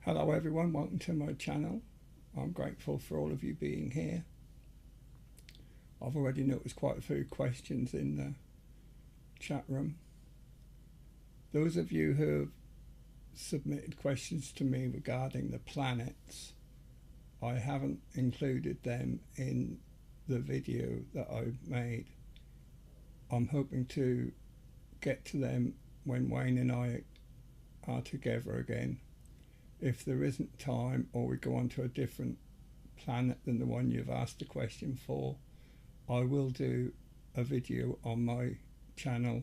Hello everyone, welcome to my channel. I'm grateful for all of you being here. I've already noticed quite a few questions in the chat room. Those of you who have submitted questions to me regarding the planets, I haven't included them in the video that I've made. I'm hoping to get to them when Wayne and I are together again. If there isn't time, or we go on to a different planet than the one you've asked the question for, I will do a video on my channel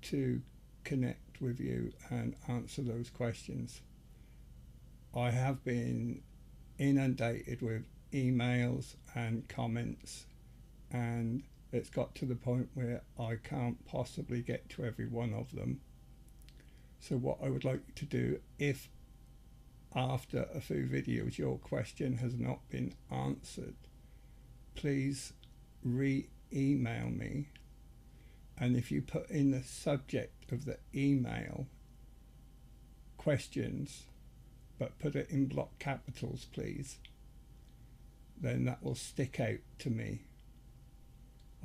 to connect with you and answer those questions. I have been inundated with emails and comments, and it's got to the point where I can't possibly get to every one of them. So what I would like to do, if after a few videos your question has not been answered, please re-email me, and if you put in the subject of the email questions, but put it in block capitals please, then that will stick out to me.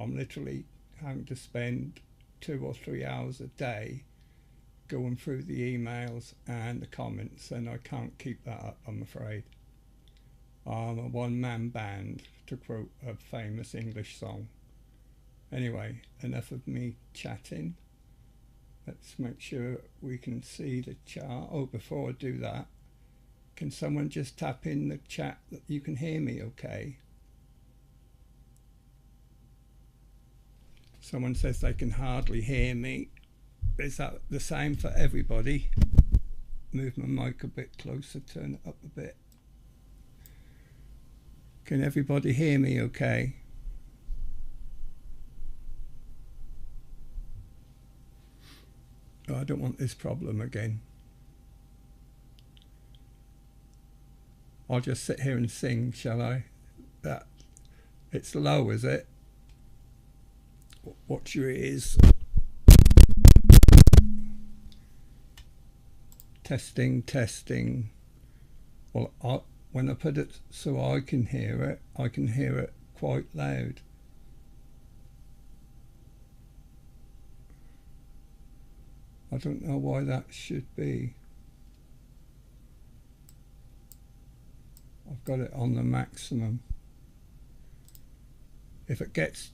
I'm literally having to spend 2 or 3 hours a day going through the emails and the comments, and I can't keep that up, I'm afraid. I'm a one-man band, to quote a famous English song. Anyway, enough of me chatting. Let's make sure we can see the chart. Oh, before I do that, can someone just tap in the chat that you can hear me okay? Someone says they can hardly hear me. Is that the same for everybody? Move my mic a bit closer, turn it up a bit. Can everybody hear me okay? Oh, I don't want this problem again. I'll just sit here and sing, shall I? That, it's low, is it? Watch your ears. Testing, testing. Well, when I put it so I can hear it quite loud. I don't know why that should be. I've got it on the maximum. If it gets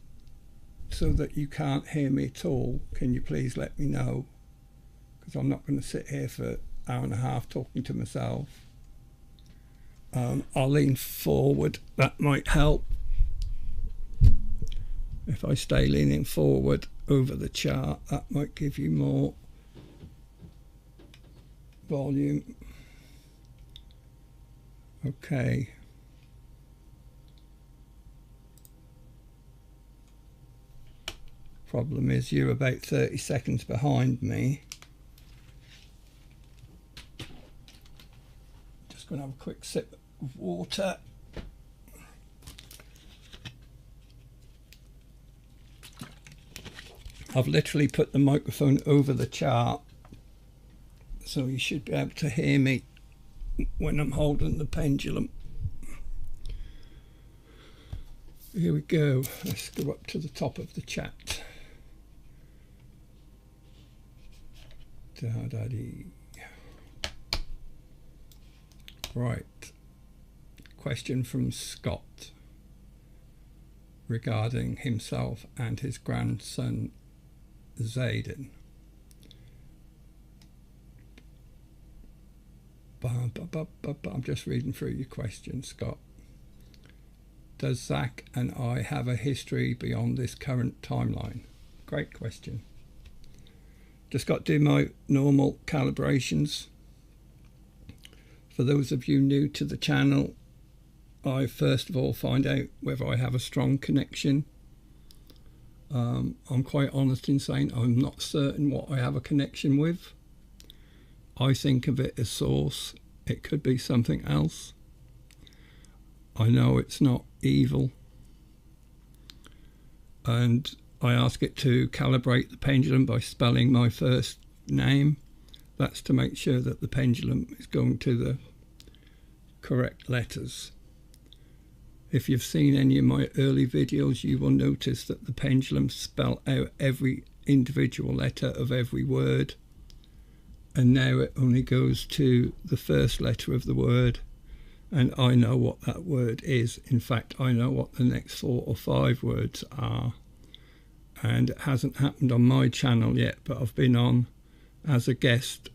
so that you can't hear me at all, can you please let me know? Because I'm not going to sit here for an hour and a half talking to myself. I'll lean forward, that might help. If I stay leaning forward over the chart, that might give you more volume. Okay. Problem is you're about 30 seconds behind me. Just going to have a quick sip of water. I've literally put the microphone over the chart, so you should be able to hear me when I'm holding the pendulum. Here we go. Let's go up to the top of the chat. Da-da-dee. Right. Question from Scott regarding himself and his grandson Zayden. I'm just reading through your question, Scott. Does Zach and I have a history beyond this current timeline? Great question. Just got to do my normal calibrations. For those of you new to the channel, I first of all find out whether I have a strong connection. I'm quite honest in saying I'm not certain what I have a connection with. I think of it as source. It could be something else. I know it's not evil. And I ask it to calibrate the pendulum by spelling my first name. That's to make sure that the pendulum is going to the correct letters. If you've seen any of my early videos, you will notice that the pendulum spells out every individual letter of every word, and now it only goes to the first letter of the word, and I know what that word is. In fact, I know what the next 4 or 5 words are, and it hasn't happened on my channel yet, but I've been on as a guest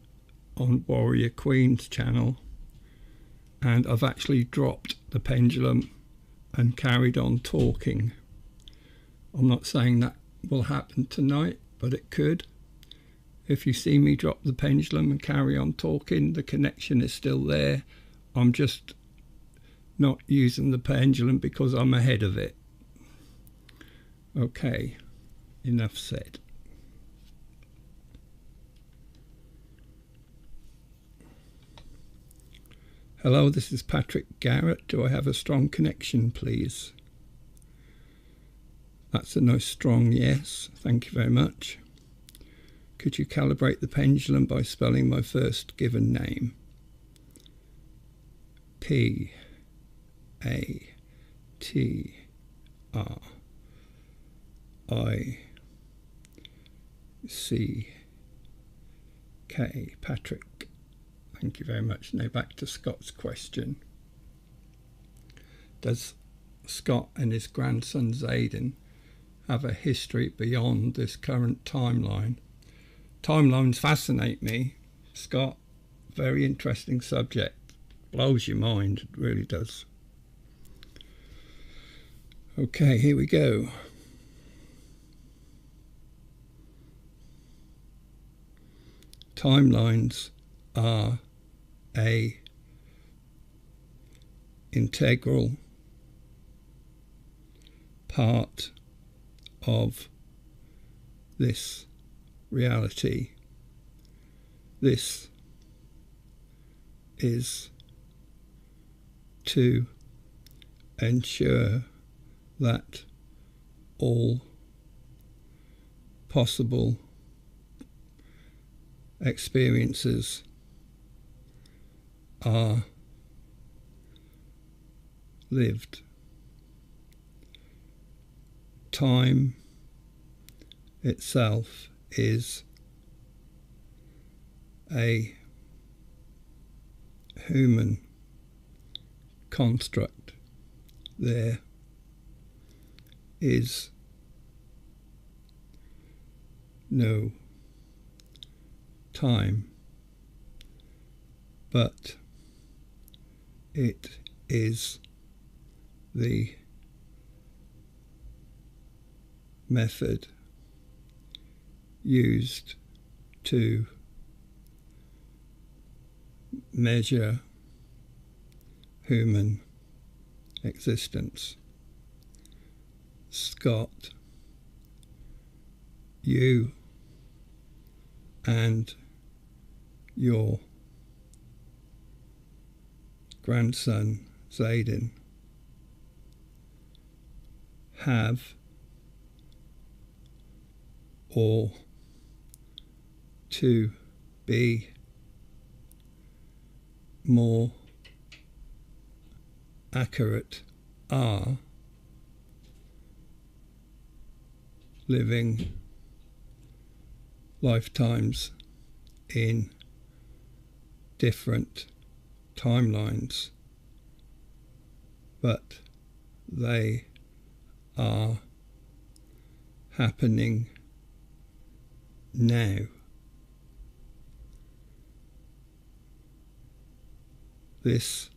on Warrior Queen's channel, and I've actually dropped the pendulum and carried on talking. I'm not saying that will happen tonight, but it could. If you see me drop the pendulum and carry on talking, the connection is still there. I'm just not using the pendulum because I'm ahead of it. Okay, enough said. Hello, this is Patrick Garratt. Do I have a strong connection, please? That's a nice strong yes. Thank you very much. Could you calibrate the pendulum by spelling my first given name? P-A-T-R-I-C-K. Patrick. Thank you very much. Now back to Scott's question. Does Scott and his grandson Zayden have a history beyond this current timeline? Timelines fascinate me, Scott. Very interesting subject. Blows your mind, it really does. Okay, here we go. Timelines are a integral part of this reality. This is to ensure that all possible experiences are lived. Time itself is a human construct. There is no time, but it is the method used to measure human existence. Scott, you and your grandson Zayden have, or to be more accurate, are living lifetimes in different timelines, but they are happening now. This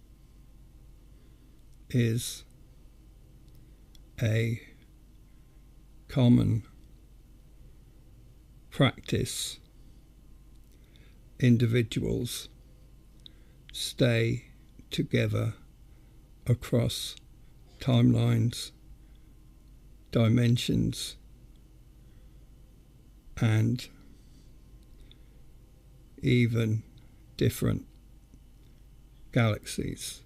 is a common practice. Individuals stay together across timelines, dimensions, and even different galaxies.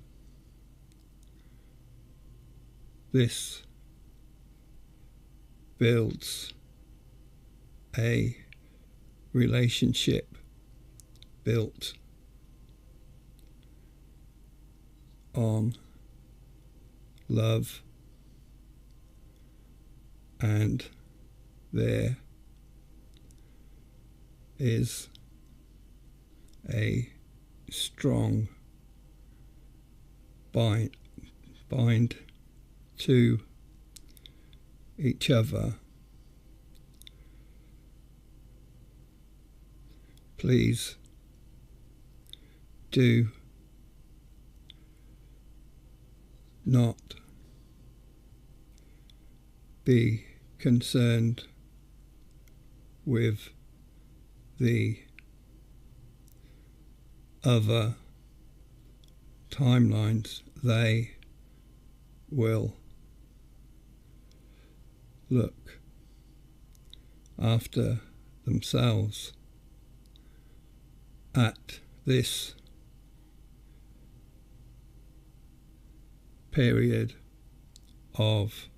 This builds a relationship built on love, and there is a strong bind to each other. Please do not be concerned with the other timelines. They will look after themselves at this period of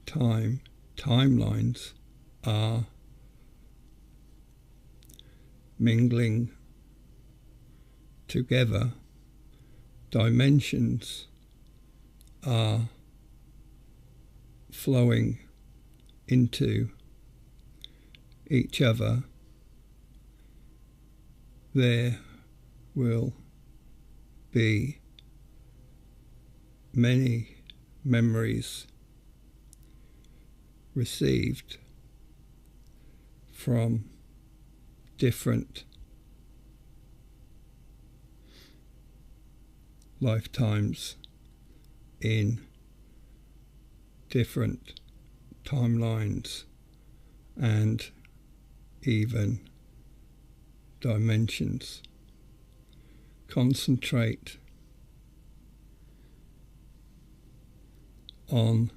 time. Timelines are mingling together. Dimensions are flowing into each other. There will be many memories received from different lifetimes in different timelines and even dimensions. Concentrate on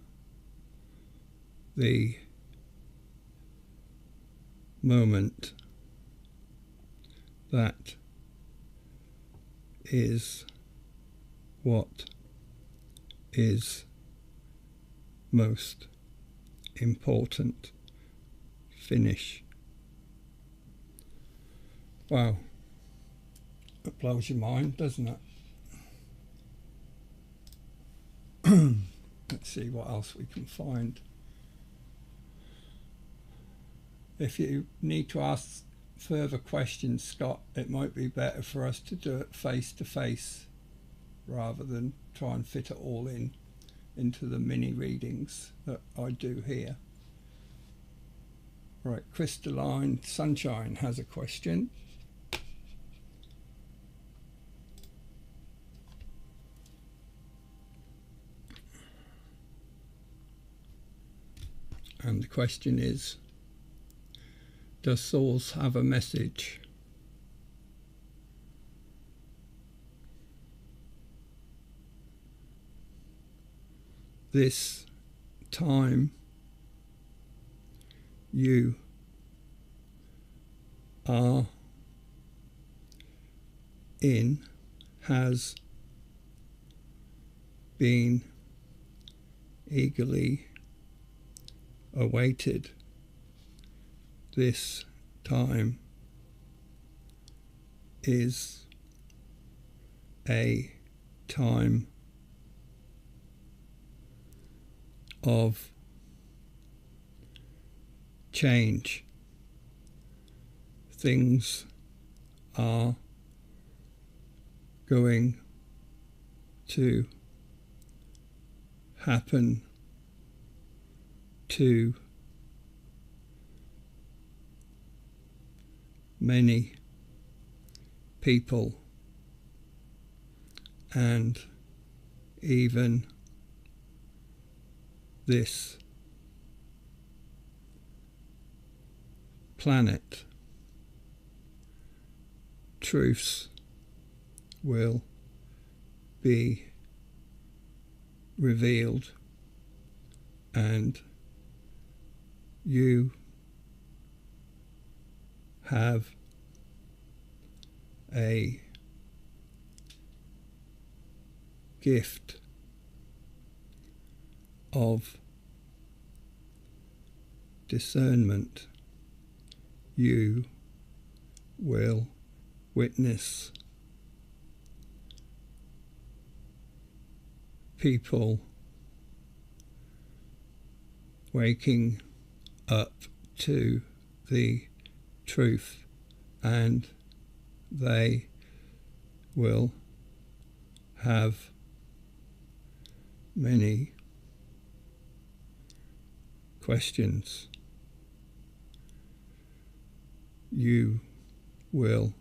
the moment that is what is most important. Finish. Wow, it blows your mind, doesn't it? Let's see what else we can find. If you need to ask further questions, Scott, it might be better for us to do it face to face rather than try and fit it all into the mini readings that I do here. Right, Crystalline Sunshine has a question. And the question is, does Source have a message? This time you are in has been eagerly awaited. This time is a time of change. Things are going to happen to many people, and even this planet. Truths will be revealed, and you have a gift of discernment. You will witness people waking up to the truth, and they will have many questions. You will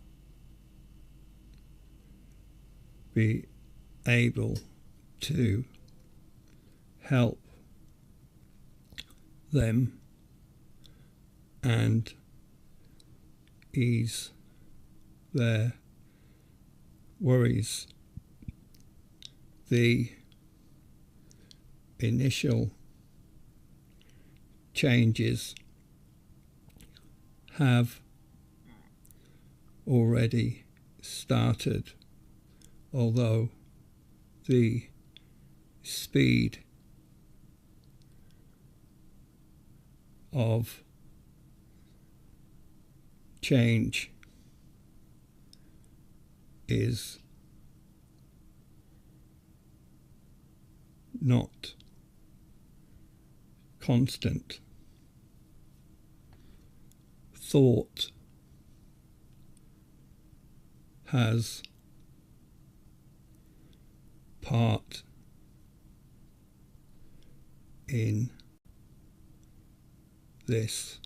be able to help them and ease their worries. The initial changes have already started, although the speed of change is not constant. Thought has part in this.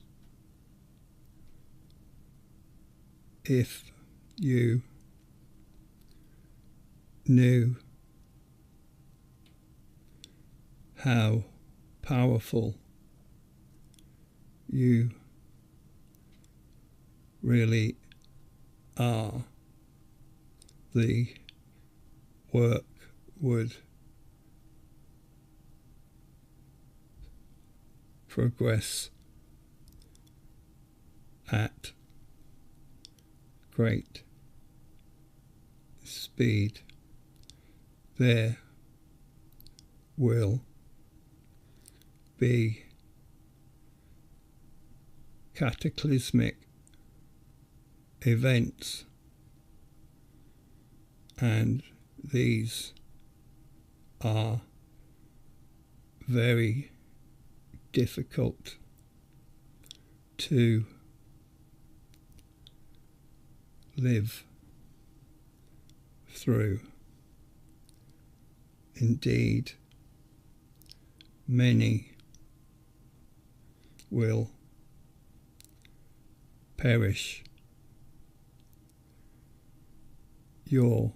If you knew how powerful you really are, the work would progress at great speed. There will be cataclysmic events, and these are very difficult to live through. Indeed, many will perish. Your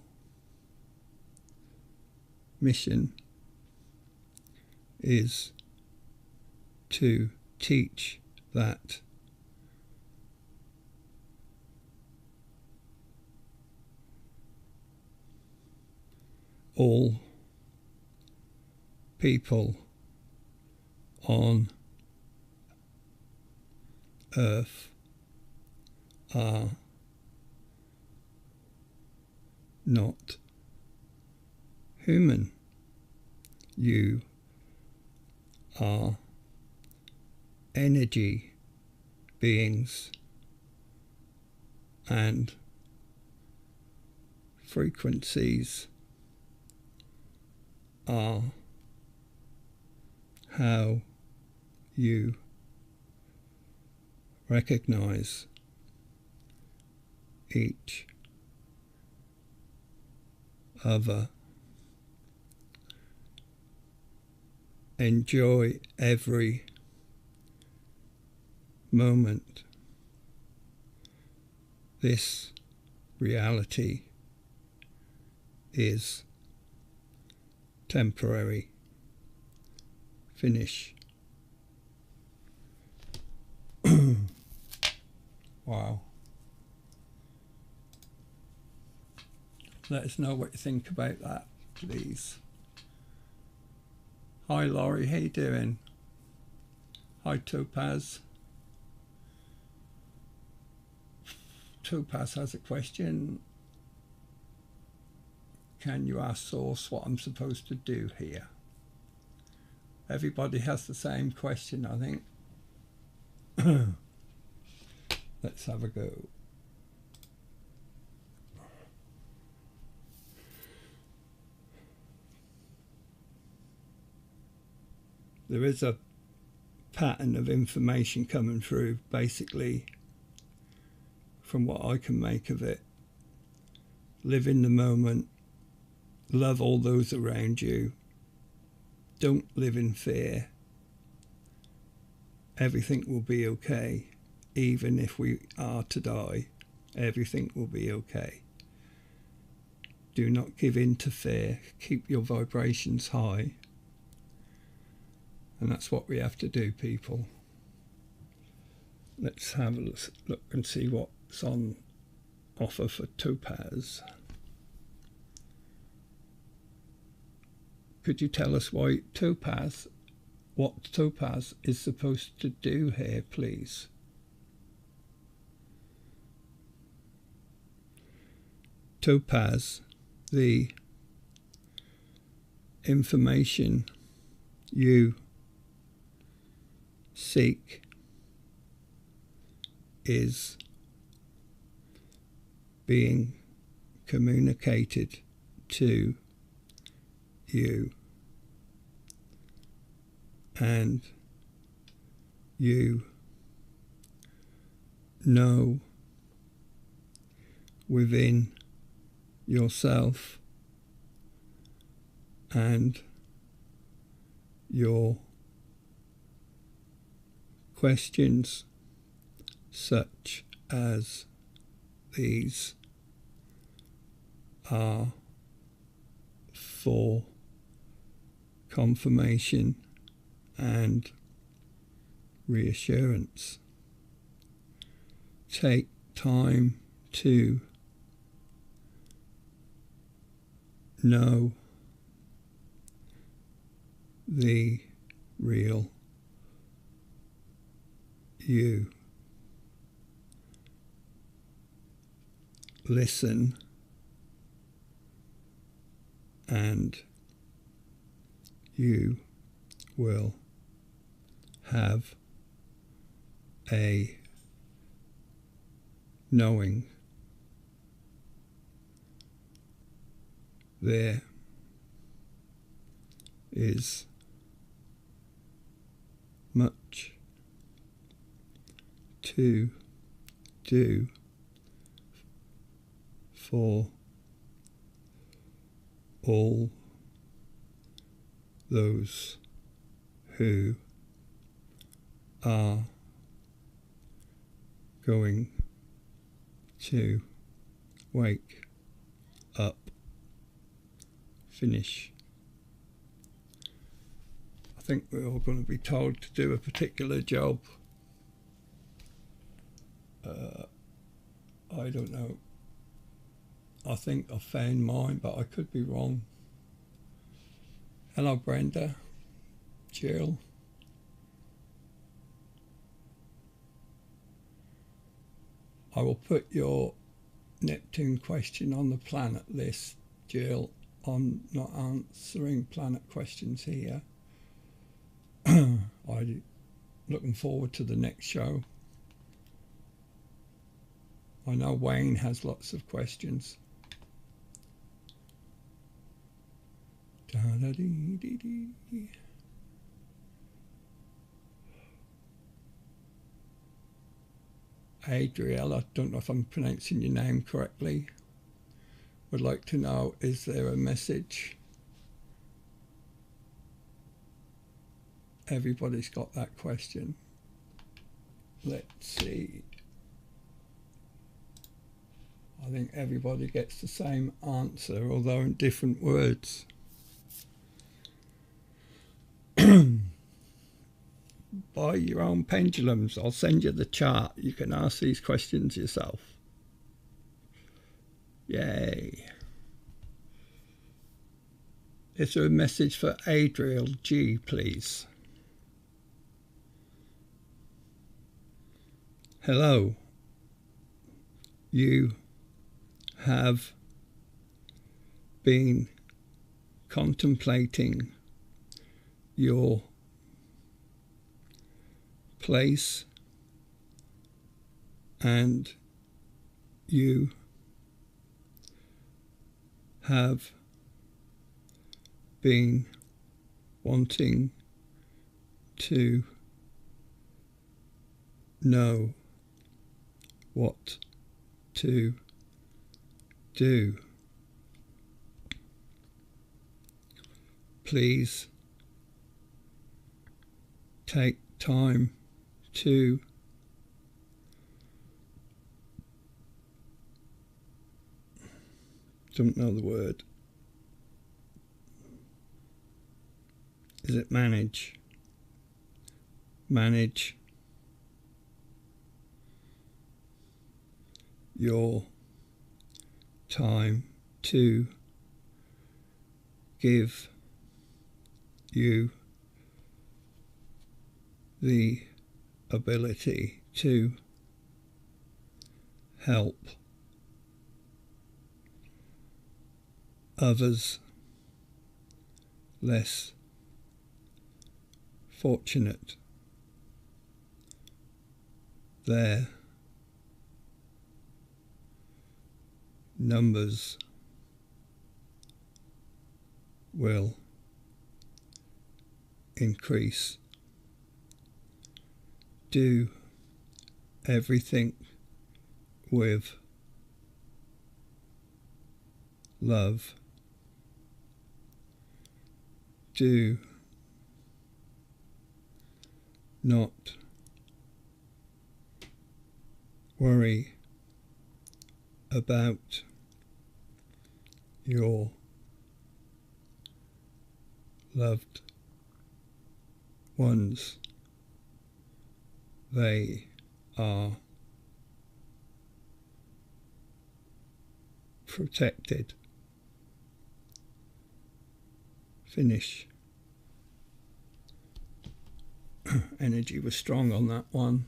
mission is to teach that all people on Earth are not human. You are energy beings, and frequencies are how you recognize each other. Enjoy every moment. This reality is temporary. Finish. Wow. Let us know what you think about that, please. Hi Laurie, how you doing? Hi Topaz. Topaz has a question. Can you ask Source what I'm supposed to do here? Everybody has the same question, I think. Let's have a go. there is a pattern of information coming through, basically, from what I can make of it. Live in the moment, love all those around you, don't live in fear. Everything will be okay. Even if we are to die, everything will be okay. Do not give in to fear. Keep your vibrations high. And that's what we have to do, people. Let's have a look and see what's on offer for Topaz. Could you tell us what Topaz is supposed to do here, please? Topaz, the information you seek is being communicated to you, and you know within yourself and your questions such as these are for confirmation and reassurance. Take time to know the real you. Listen and you will have a knowing. There is much to do for all those who are going to wake up. Finish. I think we're all going to be told to do a particular job. I don't know. I think I found mine, but I could be wrong. Hello, Brenda. Jill. I will put your Neptune question on the planet list, Jill. I'm not answering planet questions here. I'm looking forward to the next show. I know Wayne has lots of questions. Adriel, I don't know if I'm pronouncing your name correctly, would like to know, is there a message? Everybody's got that question. Let's see. I think everybody gets the same answer, although in different words. Buy your own pendulums. I'll send you the chart. You can ask these questions yourself. Yay. Is there a message for Adriel G, please? Hello. You have been contemplating your place, and you have been wanting to know what to do. Please take time to don't know the word. Is it manage? Manage your time to give you the ability to help others less fortunate. Their numbers will increase. Do everything with love. Do not worry about your loved ones. They are protected. Finish. Energy was strong on that one.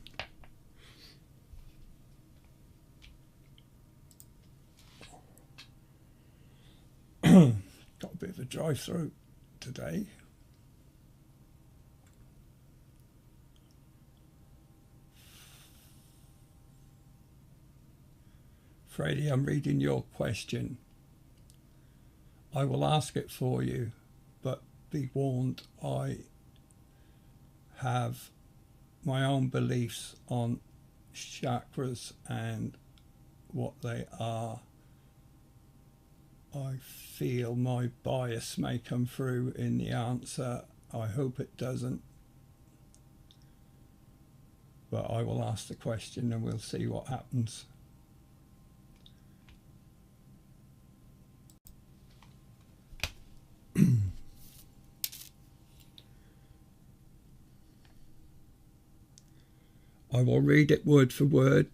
Got a bit of a dry throat today. Freddie, I'm reading your question. I will ask it for you, but be warned, I have my own beliefs on chakras and what they are. I feel my bias may come through in the answer. I hope it doesn't. But I will ask the question and we'll see what happens. I will read it word for word,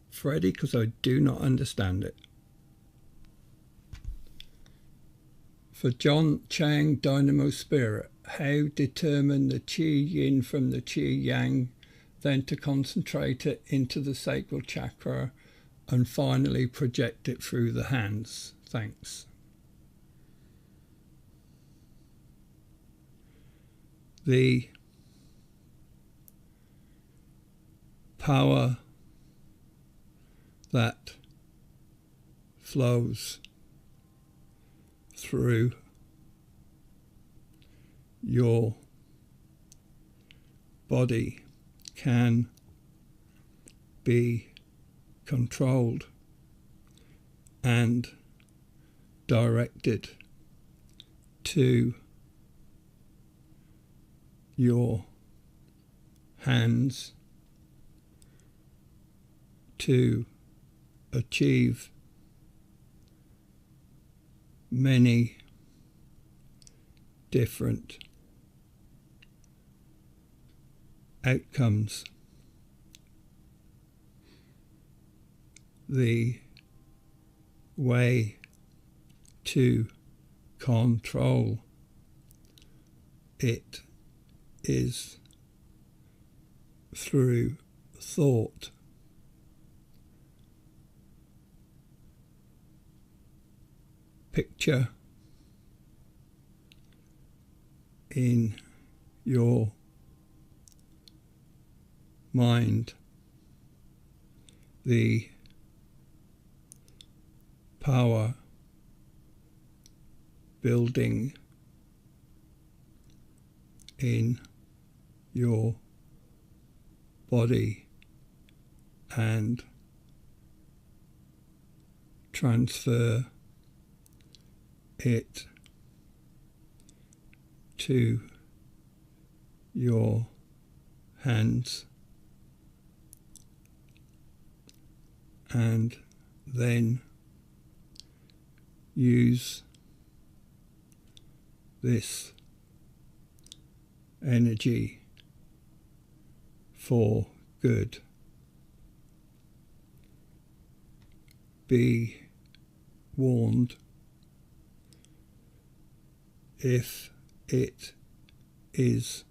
Freddie, because I do not understand it. For John Chang, Dynamo Spirit, how determine the Qi Yin from the Qi Yang, then to concentrate it into the sacral chakra and finally project it through the hands? Thanks. The power that flows through your body can be controlled and directed to your hands to achieve many different outcomes. The way to control it is through thought. Picture in your mind the power building in your body and transfer it to your hands, and then use this energy for good. Be warned, if it is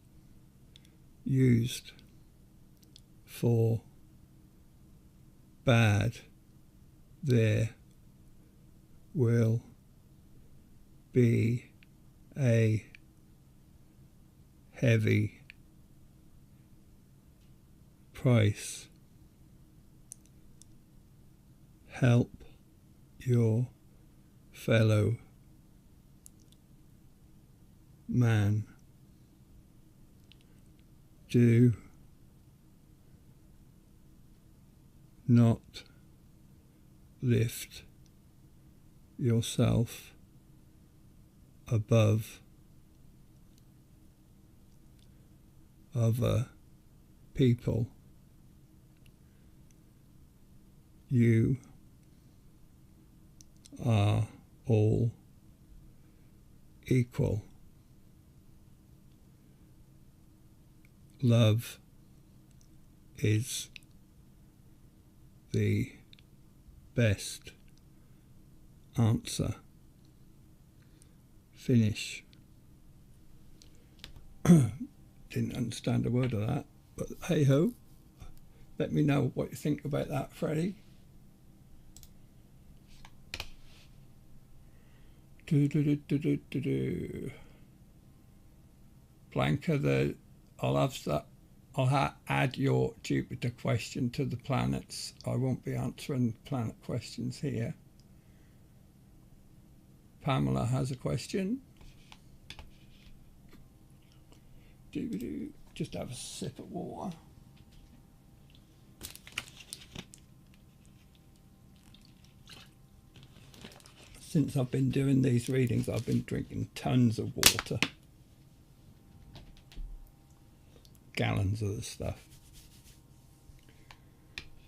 used for bad, there will be a heavy price. Help your fellow man. Do not lift yourself above other people. You are all equal. Love is the best answer. Finish. Didn't understand a word of that, but hey ho. Let me know what you think about that, Freddie. Blanca, I'll add your Jupiter question to the planets. I won't be answering planet questions here. Pamela has a question. Just have a sip of water. Since I've been doing these readings, I've been drinking tons of water. Gallons of the stuff.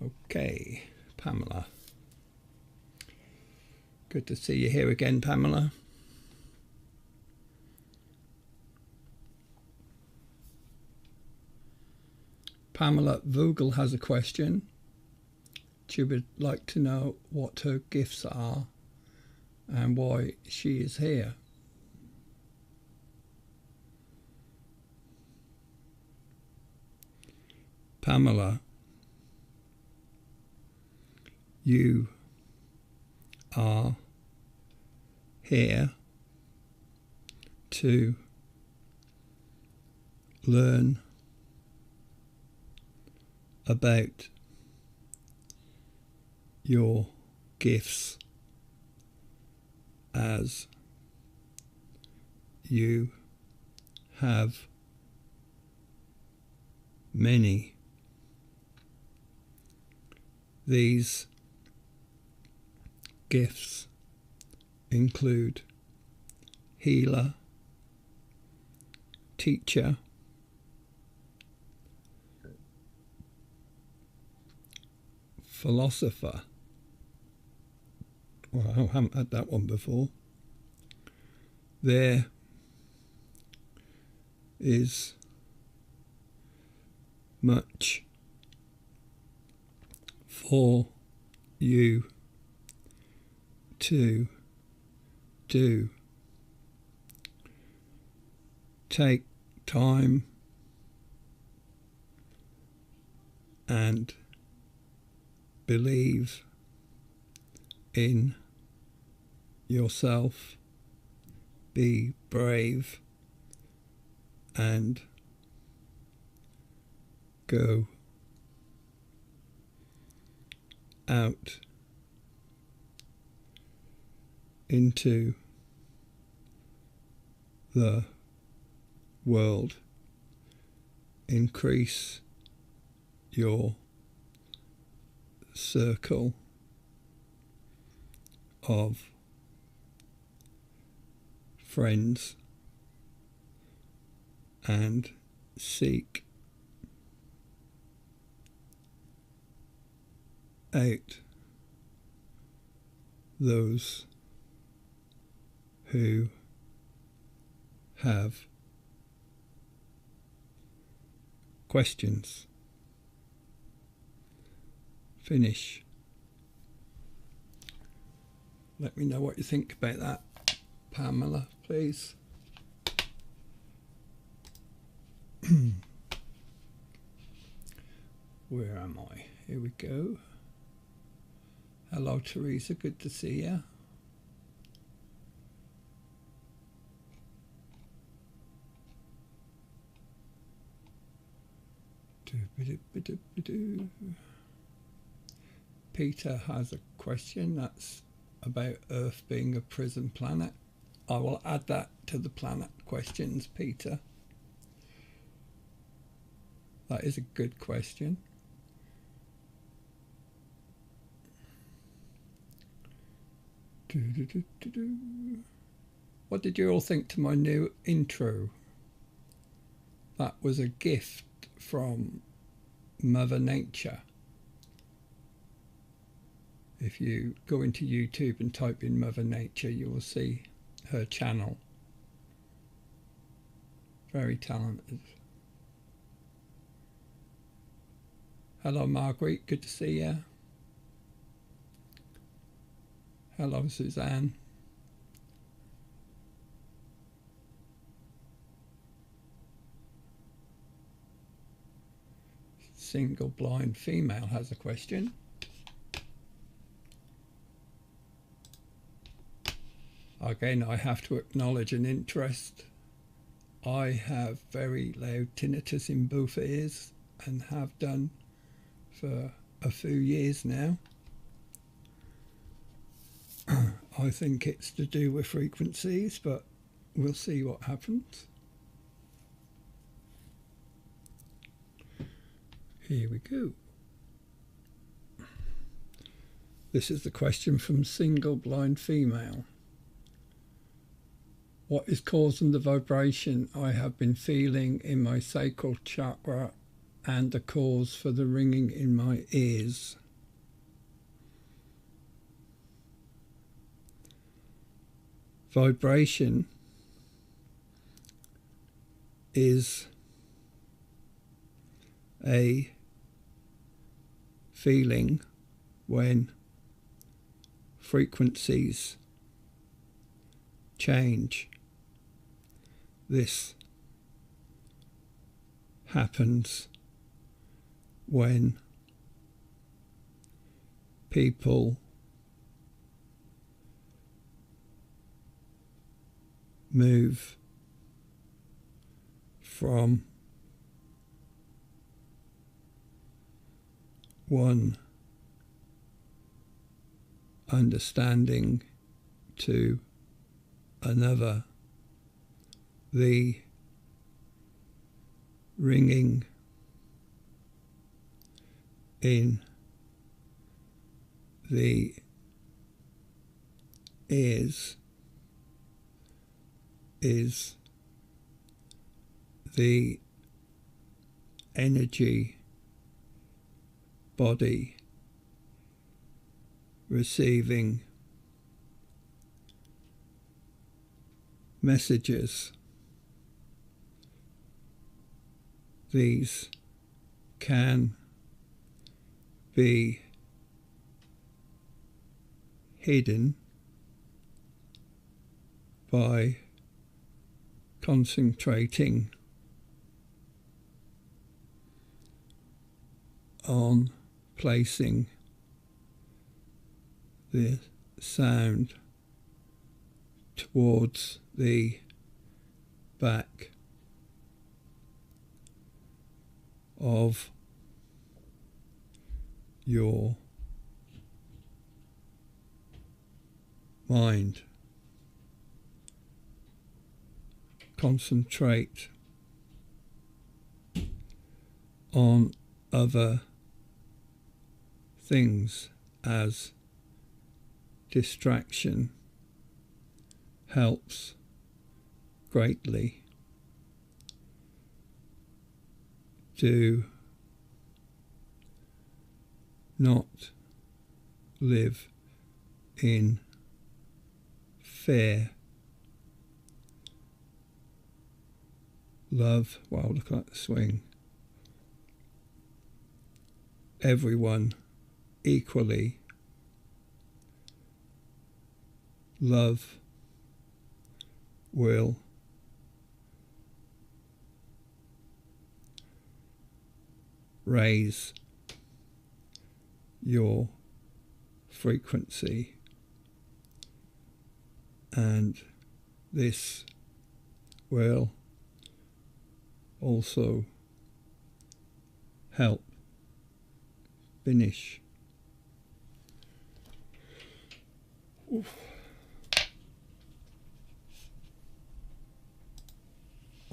Okay, Pamela. Good to see you here again, Pamela. Pamela Vogel has a question. She would like to know what her gifts are and why she is here. Pamela, you are here to learn about your gifts, as you have many. These gifts include healer, teacher, philosopher. Well, I haven't had that one before. There is much for you to do. Take time and believe in yourself. Be brave and go out into the world increase your circle of friends and seek out those who have questions. Finish. Let me know what you think about that, Pamela, please. Where am I? Here we go. Hello, Teresa. Good to see you. Peter has a question that's about Earth being a prison planet. I will add that to the planet questions, Peter. That is a good question. What did you all think to my new intro? That was a gift from Mother Nature. If you go into YouTube and type in Mother Nature, you will see her channel. Very talented. Hello, Marguerite. Good to see you. Hello, Suzanne. Single blind female has a question. Again, I have to acknowledge an interest. I have very loud tinnitus in both ears and have done for a few years now. I think it's to do with frequencies, but we'll see what happens. Here we go. This is the question from Single Blind Female. What is causing the vibration I have been feeling in my sacral chakra and the cause for the ringing in my ears? Vibration is a feeling when frequencies change. This happens when people move from one understanding to another. The ringing in the ears is the energy body receiving messages. These can be hidden by concentrating on placing the sound towards the back of your mind. Concentrate on other things as distraction helps greatly. Do not live in fear. Love, wow, look at the swing, everyone equally. Love will raise your frequency, and this will also help finish. Oof.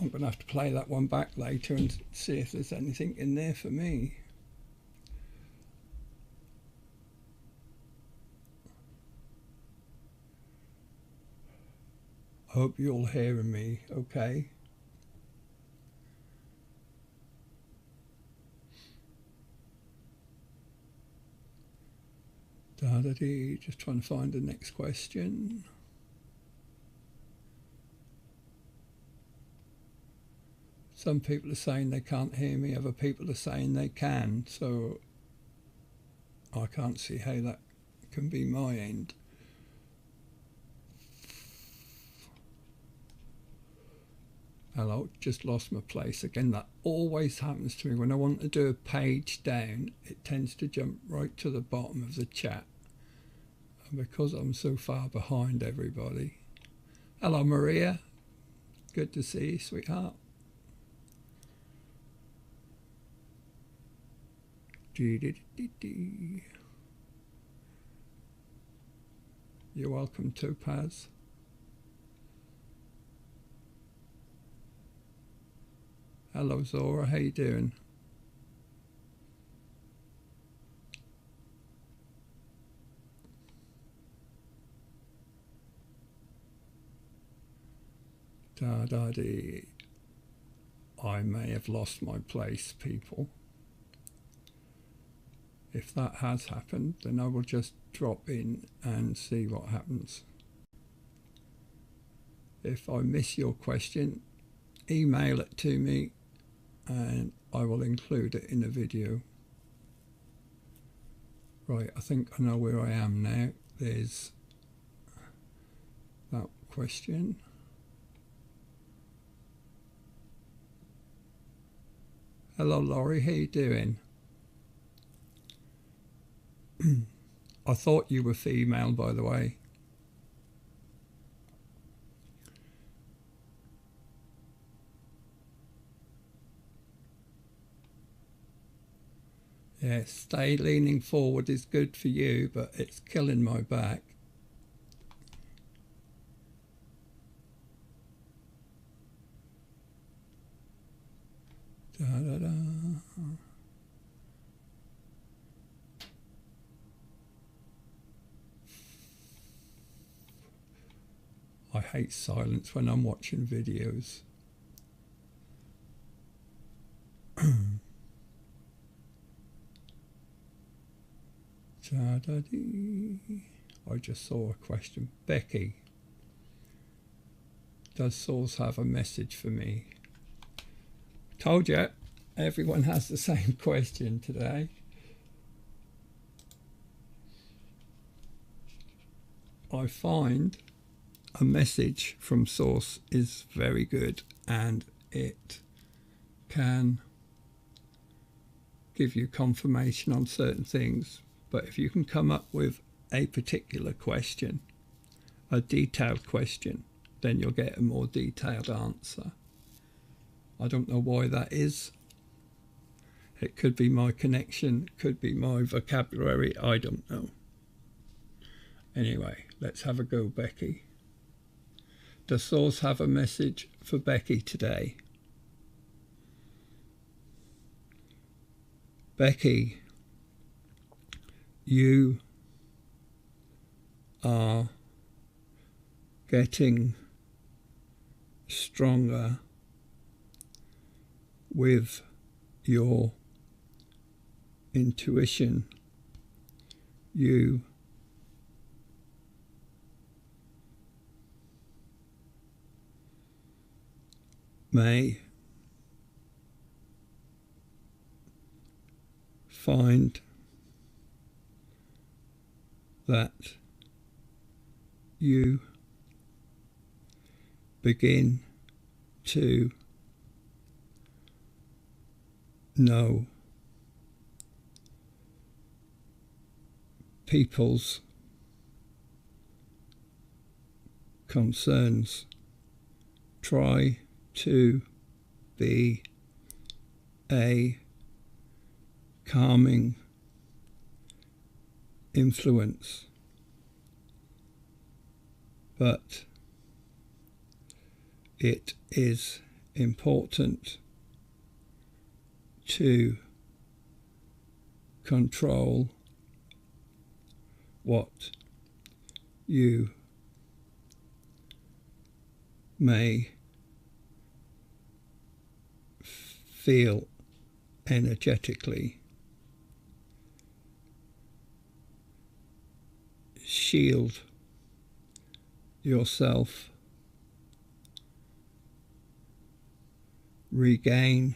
I'm going to have to play that one back later and see if there's anything in there for me. I hope you're all hearing me okay. Da-da-dee, just trying to find the next question. Some people are saying they can't hear me, other people are saying they can, so I can't see how that can be my end. Hello, just lost my place again. That always happens to me when I want to do a page down. It tends to jump right to the bottom of the chat, and because I'm so far behind everybody. Hello Maria, good to see you, sweetheart. You're welcome, Topaz. Hello Zora, how you doing? Da-da-dee. I may have lost my place, people. If that has happened, then I will just drop in and see what happens. If I miss your question, email it to me and I will include it in the video. Right, I think I know where I am now. There's that question. Hello Laurie, how you doing? I thought you were female, by the way. Yeah, stay leaning forward is good for you, but it's killing my back. Da, da, da. I hate silence when I'm watching videos. I just saw a question. Becky, does Source have a message for me? Told you, everyone has the same question today. I find a message from Source is very good, and it can give you confirmation on certain things. But if you can come up with a particular question, a detailed question, then you'll get a more detailed answer. I don't know why that is. It could be my connection, could be my vocabulary, I don't know. Anyway, let's have a go, Becky. Does Source have a message for Becky today? Becky, you are getting stronger with your intuition. You may find that you begin to know people's concerns. Try to be a calming influence, but it is important to control what you may feel energetically. Shield yourself. Regain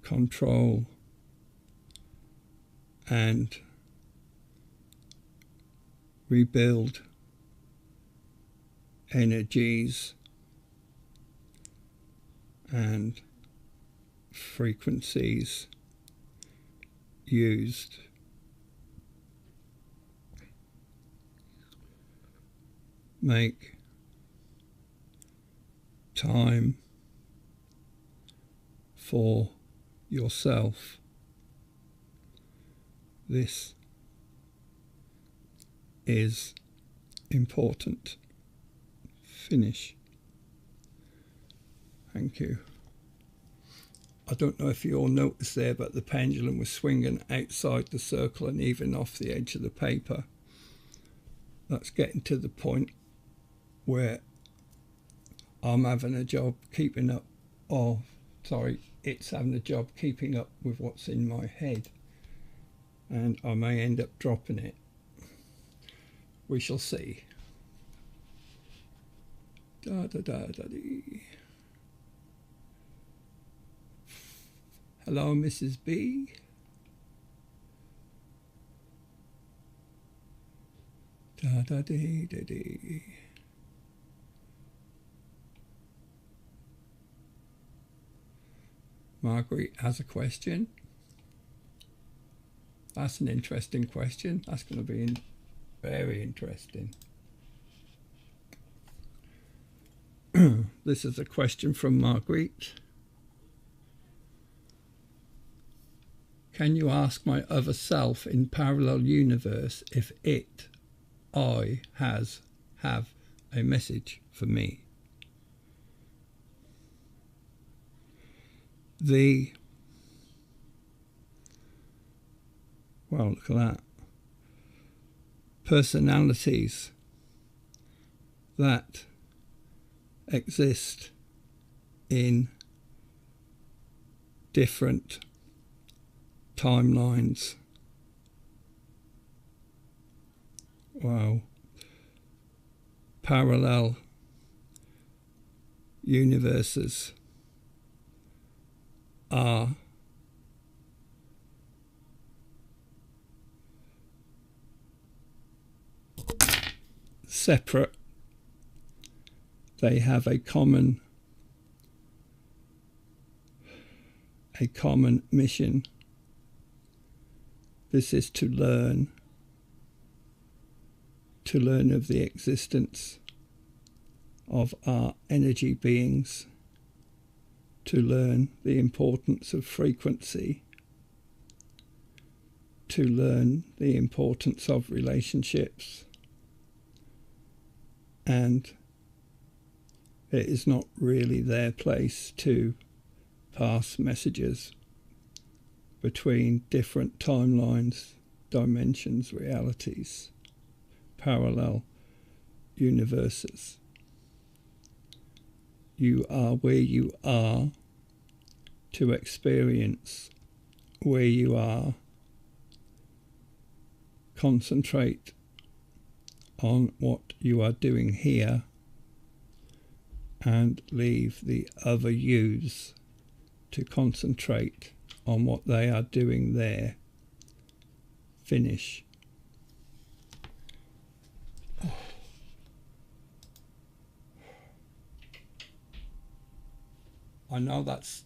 control and rebuild energies and frequencies used. Make time for yourself. This is important. Finish. Thank you. I don't know if you all noticed there, but the pendulum was swinging outside the circle and even off the edge of the paper. That's getting to the point where I'm having a job keeping up, it's having a job keeping up with what's in my head, and I may end up dropping it. We shall see. Da da da da dee. Hello, Mrs. B. Da da dee da dee. Marguerite has a question. That's an interesting question. That's going to be very interesting. This is a question from Marguerite. Can you ask my other self in parallel universe if I have a message for me? Well, look at that. Personalities that exist in different timelines. Wow. Parallel universes are separate. They have a common mission. This is to learn of the existence of our energy beings, to learn the importance of frequency, to learn the importance of relationships, and it is not really their place to pass messages between different timelines, dimensions, realities, parallel universes. You are where you are to experience where you are. Concentrate on what you are doing here and leave the other yous to concentrate on what they are doing there. Finish. I know that's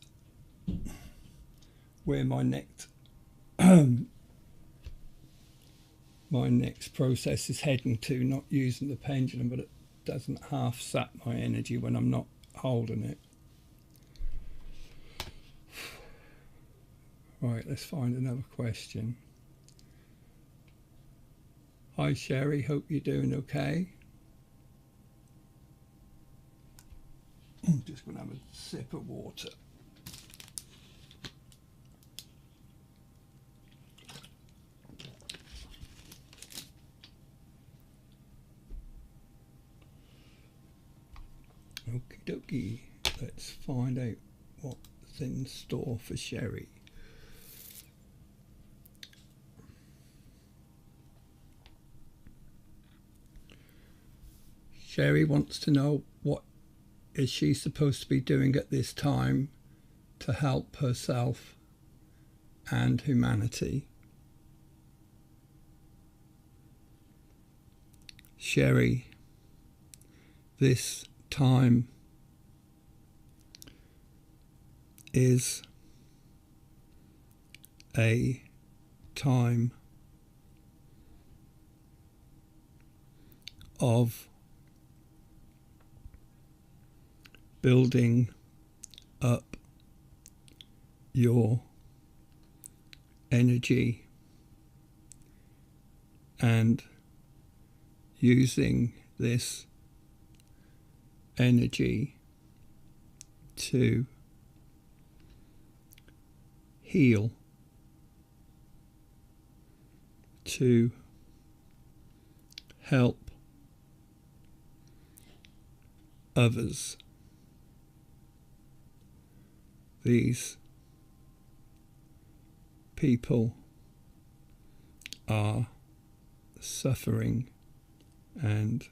where my next process is heading to, not using the pendulum, but it doesn't half sap my energy when I'm not holding it. Right, let's find another question. Hi Sherry, hope you're doing okay. I'm just going to have a sip of water. Okie dokie, let's find out what's in store for Sherry. Sherry wants to know what is she supposed to be doing at this time to help herself and humanity. Sherry, this time is a time of building up your energy and using this energy to heal, to help others. These people are suffering and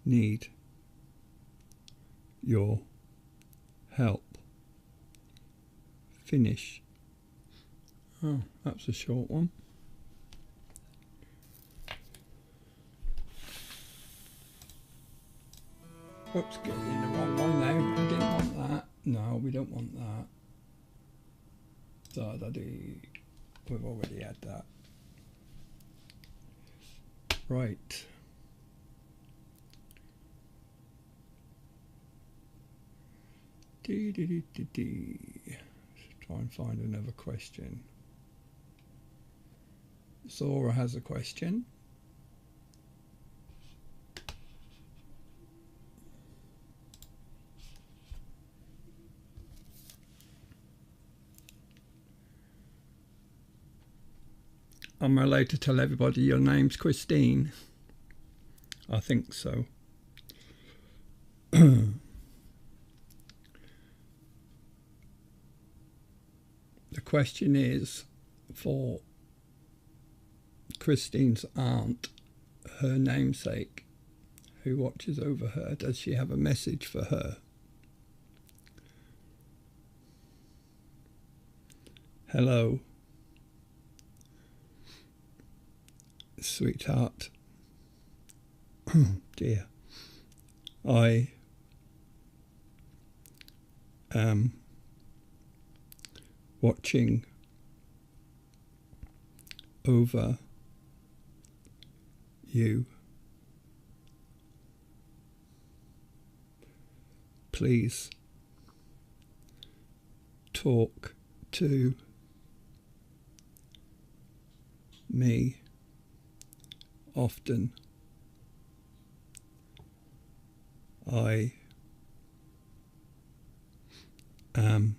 need your help. Finish. Oh, that's a short one. Oops, getting in the wrong one now. I didn't want that. No, we don't want that. Da-da-dee. We've already had that. Right. Dee-dee-dee-dee-dee. Let's try and find another question. Zora has a question. Am I allowed to tell everybody your name's Christine? I think so. The question is for Christine's aunt, her namesake, who watches over her. Does she have a message for her? Hello, sweetheart. Oh dear. I am watching over you. Please talk to me often. I am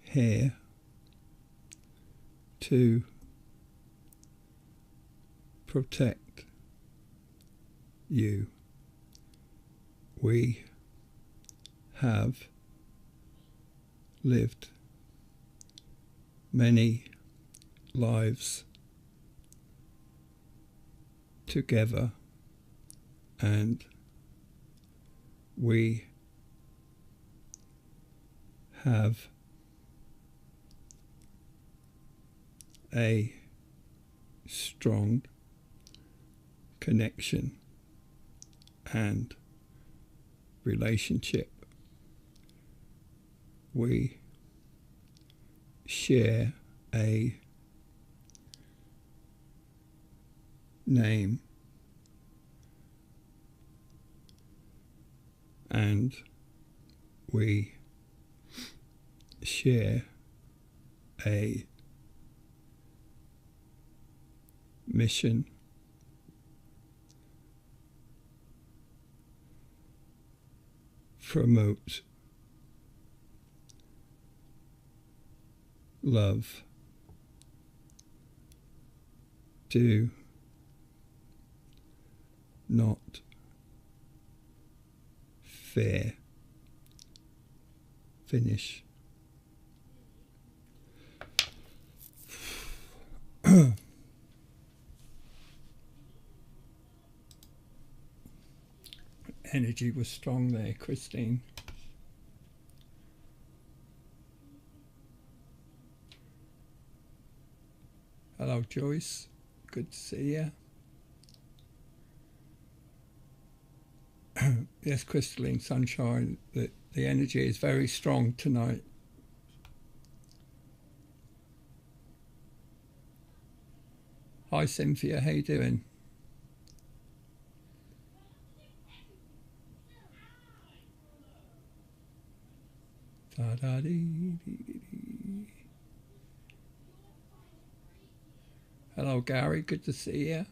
here to protect you. We have lived many lives together, and we have a strong connection and relationship. We share a name and we share a mission. Promote love. Do not fear. Finish. Energy was strong there, Christine. Hello, Joyce. Good to see you. Yes, Crystalline Sunshine, the energy is very strong tonight. Hi, Cynthia. How you doing? Hello, Gary. Good to see you.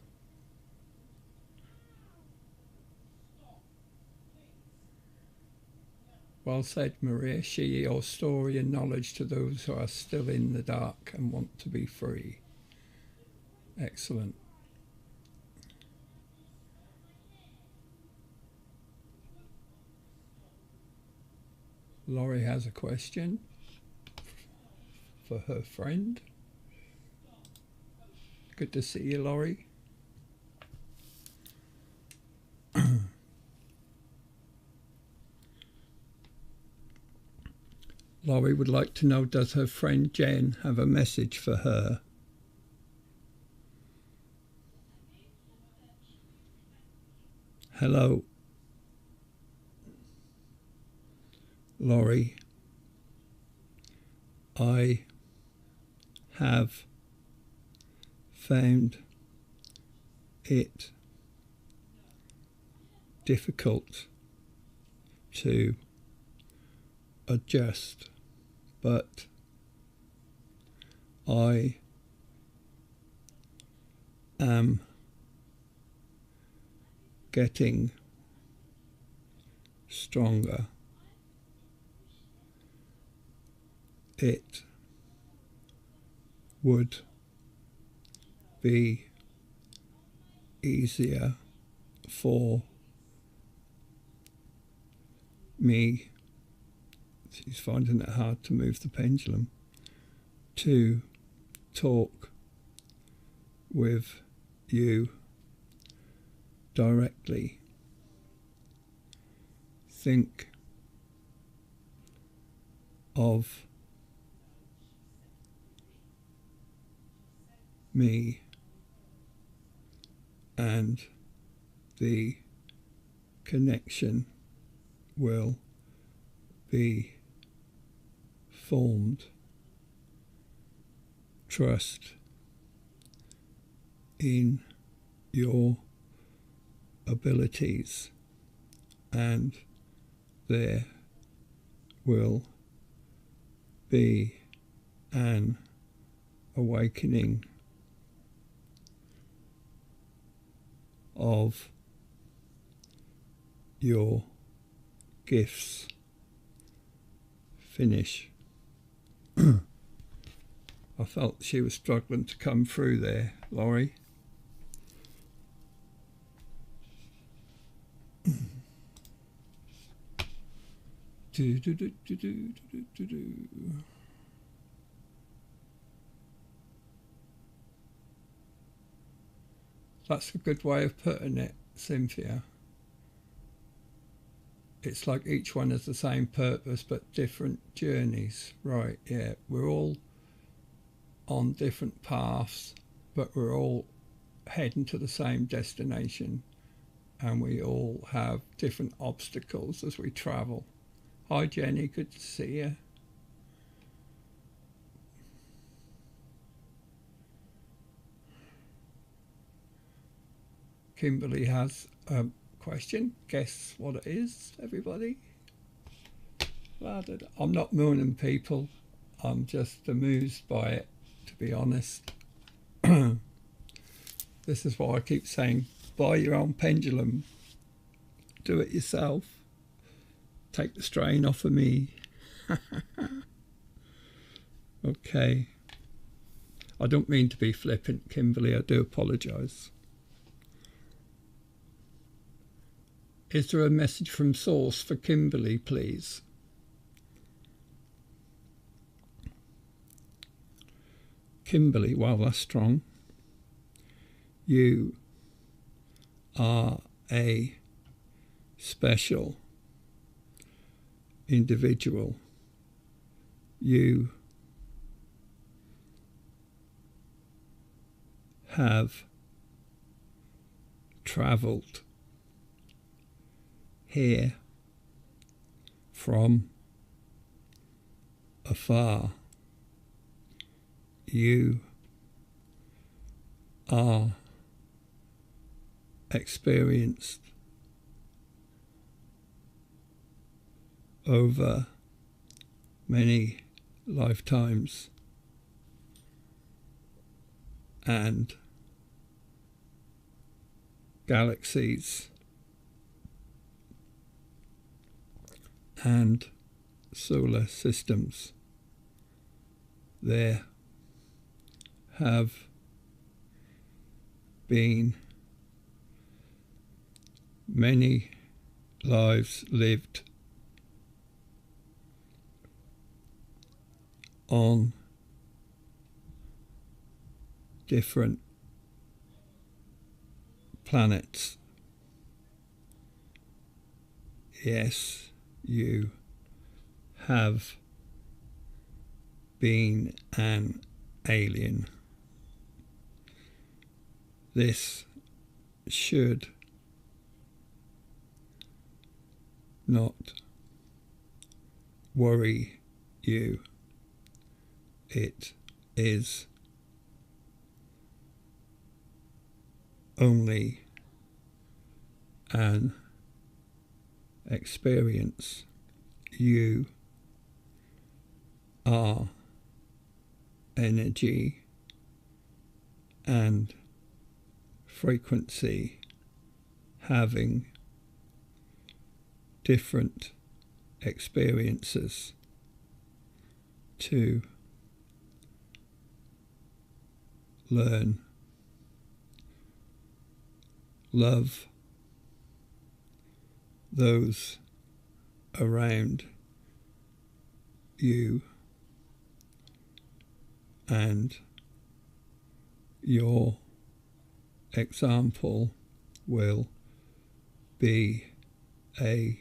Well said, Maria. Share your story and knowledge to those who are still in the dark and want to be free. Excellent. Laurie has a question for her friend. Good to see you, Laurie. Laurie would like to know, does her friend Jen have a message for her? Hello, Laurie. I have found it difficult to adjust, but I am getting stronger. It would be easier for me, she's finding it hard to move the pendulum, to talk with you directly. Think of me and the connection will be formed. Trust in your abilities and there will be an awakening of your gifts finish. I felt she was struggling to come through there, Laurie. That's a good way of putting it, Cynthia. It's like each one has the same purpose but different journeys. Right, yeah. We're all on different paths, but we're all heading to the same destination, and we all have different obstacles as we travel. Hi Jenny, good to see you. Kimberly has a question. Guess what it is, everybody? I'm not mooning people. I'm just amused by it, to be honest. This is why I keep saying, buy your own pendulum. Do it yourself. Take the strain off of me. Okay. I don't mean to be flippant, Kimberly. I do apologise. Is there a message from Source for Kimberly, please? Kimberly, wow, that's strong. You are a special individual. You have travelled here from afar. You are experienced over many lifetimes and galaxies and solar systems. There have been many lives lived on different planets. Yes, you have been an alien. This should not worry you. It is only an experience. You are energy and frequency having different experiences to learn, love those around you, and your example will be a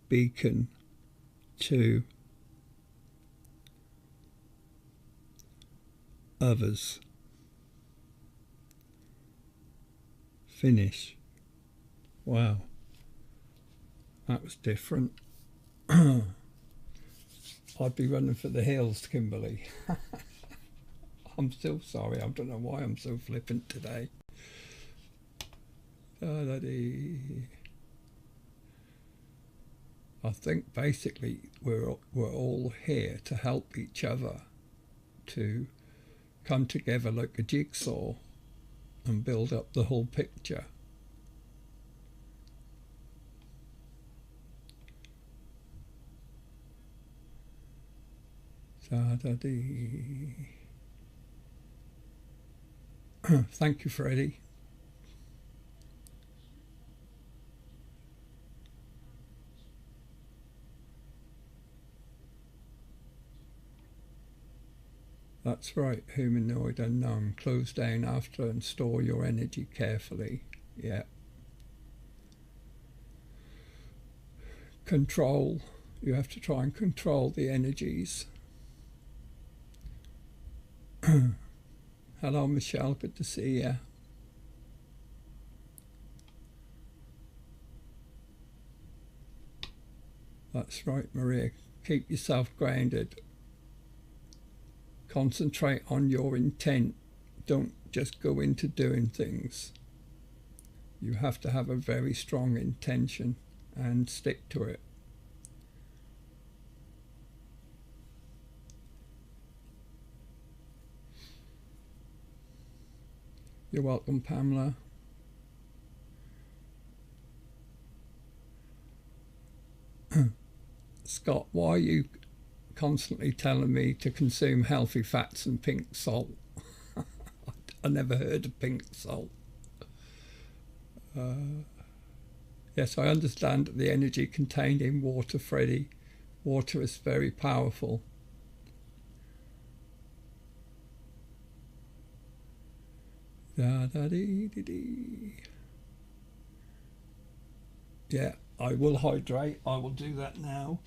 beacon to others. Finish. Wow, that was different. I'd be running for the hills, Kimberly. I'm still sorry. I don't know why I'm so flippant today. I think basically we're all here to help each other to come together like a jigsaw and build up the whole picture. Da da dee. Thank you, Freddie. That's right, humanoid unknown. Close down after and store your energy carefully. Yeah. Control. You have to try and control the energies. Hello, Michelle. Good to see you. That's right, Maria. Keep yourself grounded. Concentrate on your intent. Don't just go into doing things. You have to have a very strong intention and stick to it. You're welcome, Pamela. Scott, why are you constantly telling me to consume healthy fats and pink salt? I never heard of pink salt. Yes, I understand the energy contained in water, Freddie. Water is very powerful. Da da dee dee dee. Yeah, I will hydrate. I will do that now.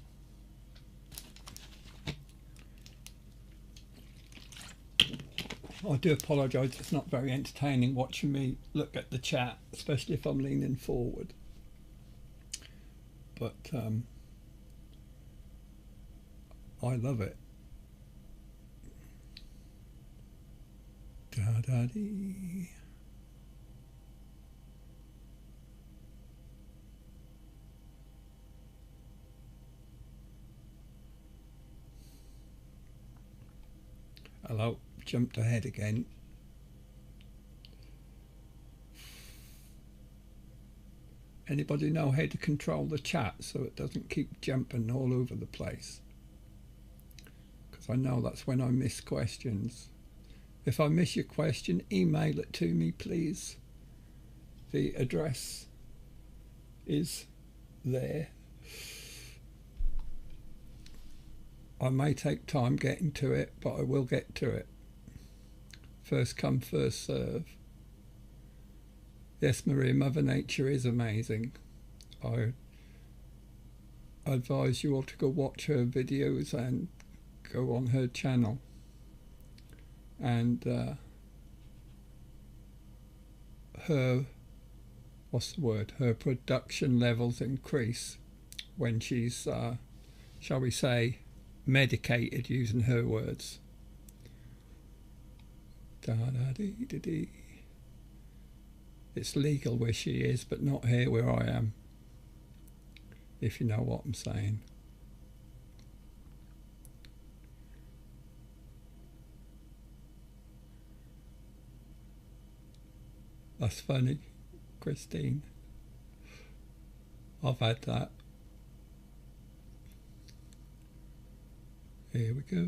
I do apologise, it's not very entertaining watching me look at the chat, especially if I'm leaning forward. But I love it. Da da dee. Hello, jumped ahead again. Anybody know how to control the chat so it doesn't keep jumping all over the place? Because I know that's when I miss questions. If I miss your question, email it to me, please. The address is there. I may take time getting to it, but I will get to it. First come, first serve. Yes, Maria, Mother Nature is amazing. I advise you all to go watch her videos and go on her channel. And her production levels increase when she's, shall we say, medicated, using her words. Da da dee dee dee. It's legal where she is, but not here where I am, if you know what I'm saying. That's funny, Christine. I've had that. Here we go.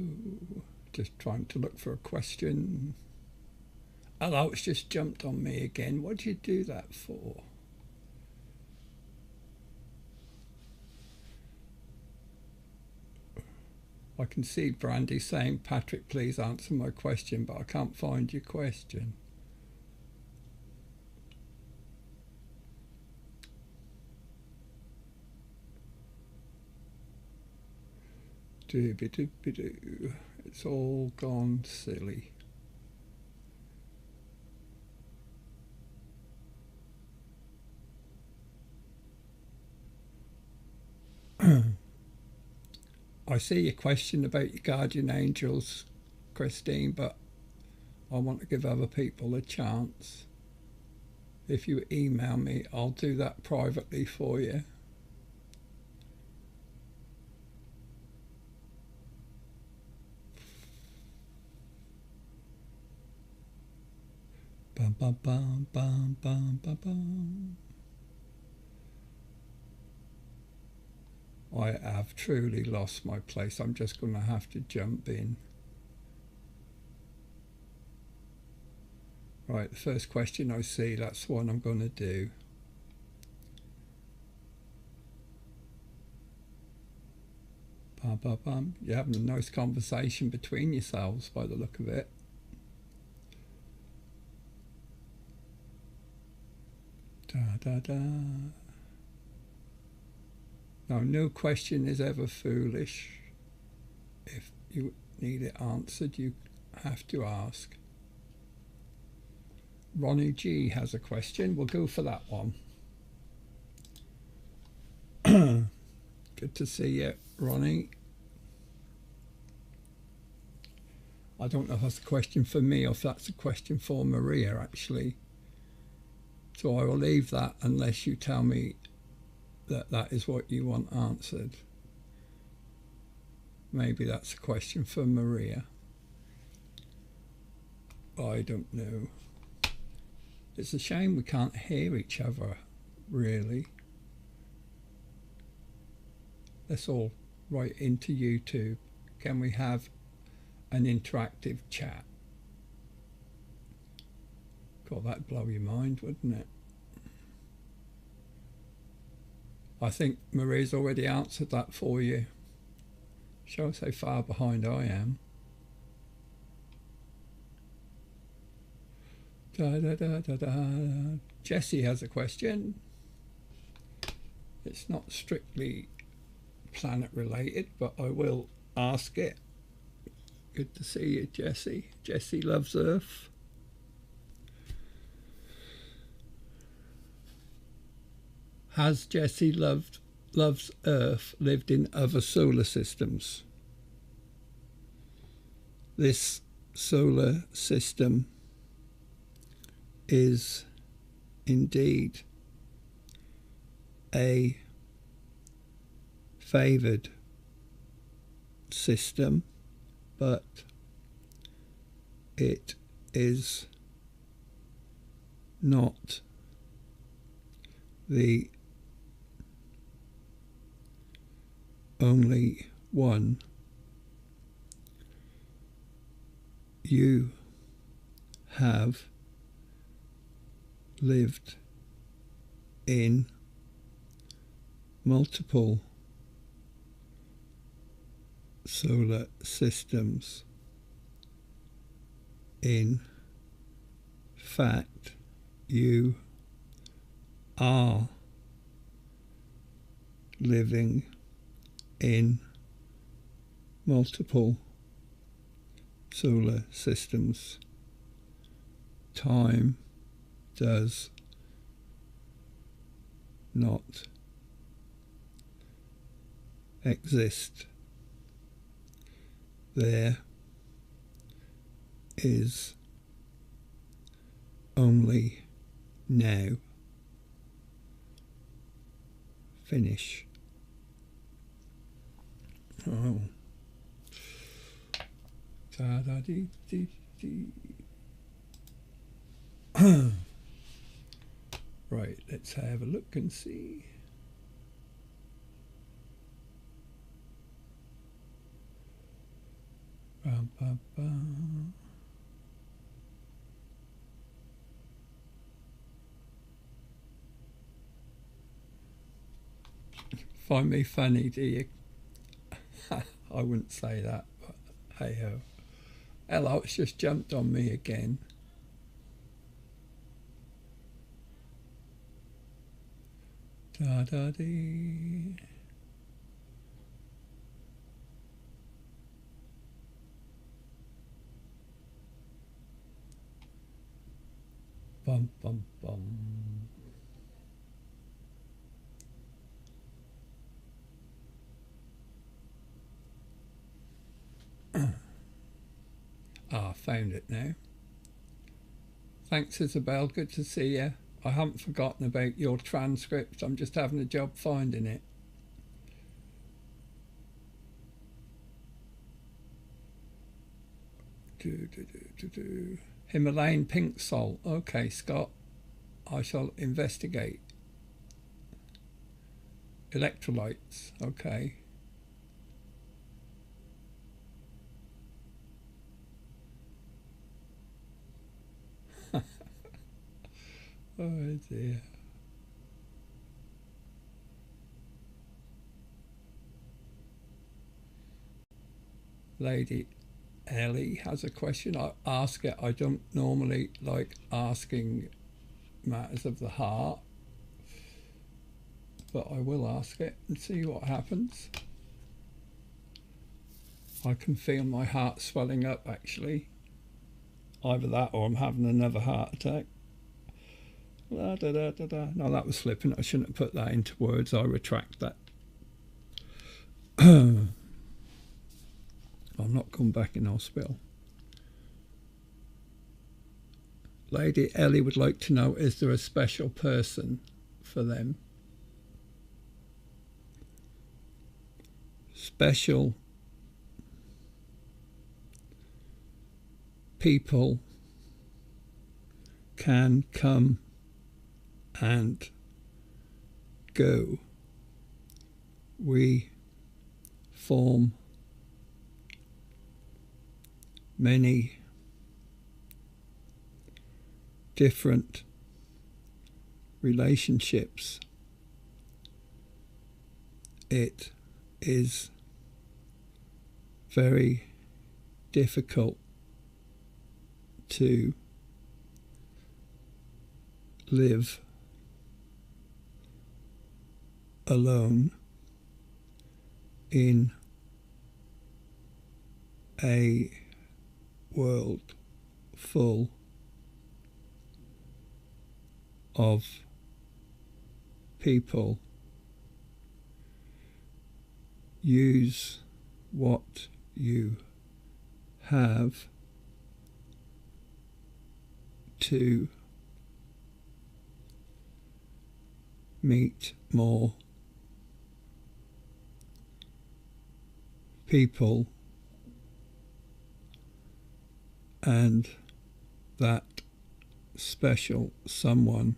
Just trying to look for a question. Hello, it's just jumped on me again. What did you do that for? I can see Brandy saying, Patrick, please answer my question, but I can't find your question. Dooby-dooby-doo. It's all gone silly. I see your question about your guardian angels, Christine, but I want to give other people a chance. If you email me, I'll do that privately for you. Bum bum bum bum bum bum bum. I have truly lost my place. I'm just going to have to jump in. Right, the first question I see, that's the one I'm going to do. Bum, bum, bum. You're having a nice conversation between yourselves by the look of it. Da, da, da. Now, no question is ever foolish. If you need it answered, you have to ask. Ronnie G has a question. We'll go for that one. Good to see you, Ronnie. I don't know if that's a question for me or if that's a question for Maria, actually. So I will leave that unless you tell me that that is what you want answered. Maybe that's a question for Maria. I don't know. It's a shame we can't hear each other, really. Let's all write into YouTube. Can we have an interactive chat? God, that'd blow your mind, wouldn't it? I think Maria's already answered that for you. Shows how far behind I am. Da, da, da, da, da. Jessie has a question. It's not strictly planet related, but I will ask it. Good to see you, Jessie. Jessie loves Earth. Has Jessie loves Earth lived in other solar systems? This solar system is indeed a favoured system, but it is not the only one. You have lived in multiple solar systems. In fact, you are living in multiple solar systems. Time does not exist. There is only now. Finish. Oh. Da da dee dee dee. Right, let's have a look and see. Bum, bum, bum. Find me funny, do you? I wouldn't say that, but hey ho. Hello, it's just jumped on me again. Da da dee. Bum bum bum. Found it now. Thanks, Isabel. Good to see you. I haven't forgotten about your transcript. I'm just having a job finding it. Himalayan pink salt. Okay, Scott. I shall investigate. Electrolytes, okay. Oh dear. Lady Ellie has a question. I ask it. I don't normally like asking matters of the heart, but I will ask it and see what happens. I can feel my heart swelling up actually. Either that or I'm having another heart attack. Da, da, da, da, da. No, that was flippant. I shouldn't have put that into words. I retract that. I'm not going back in hospital. Lady Ellie would like to know, is there a special person for them? Special people can come and go. We form many different relationships. It is very difficult to live alone in a world full of people. Use what you have to meet more people, and that special someone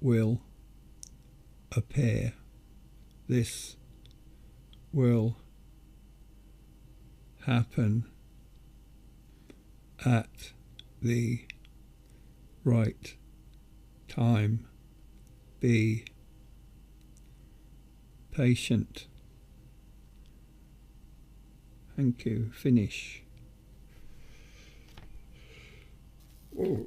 will appear. This will happen at the right time. Be patient. Thank you. Finish. Whoa.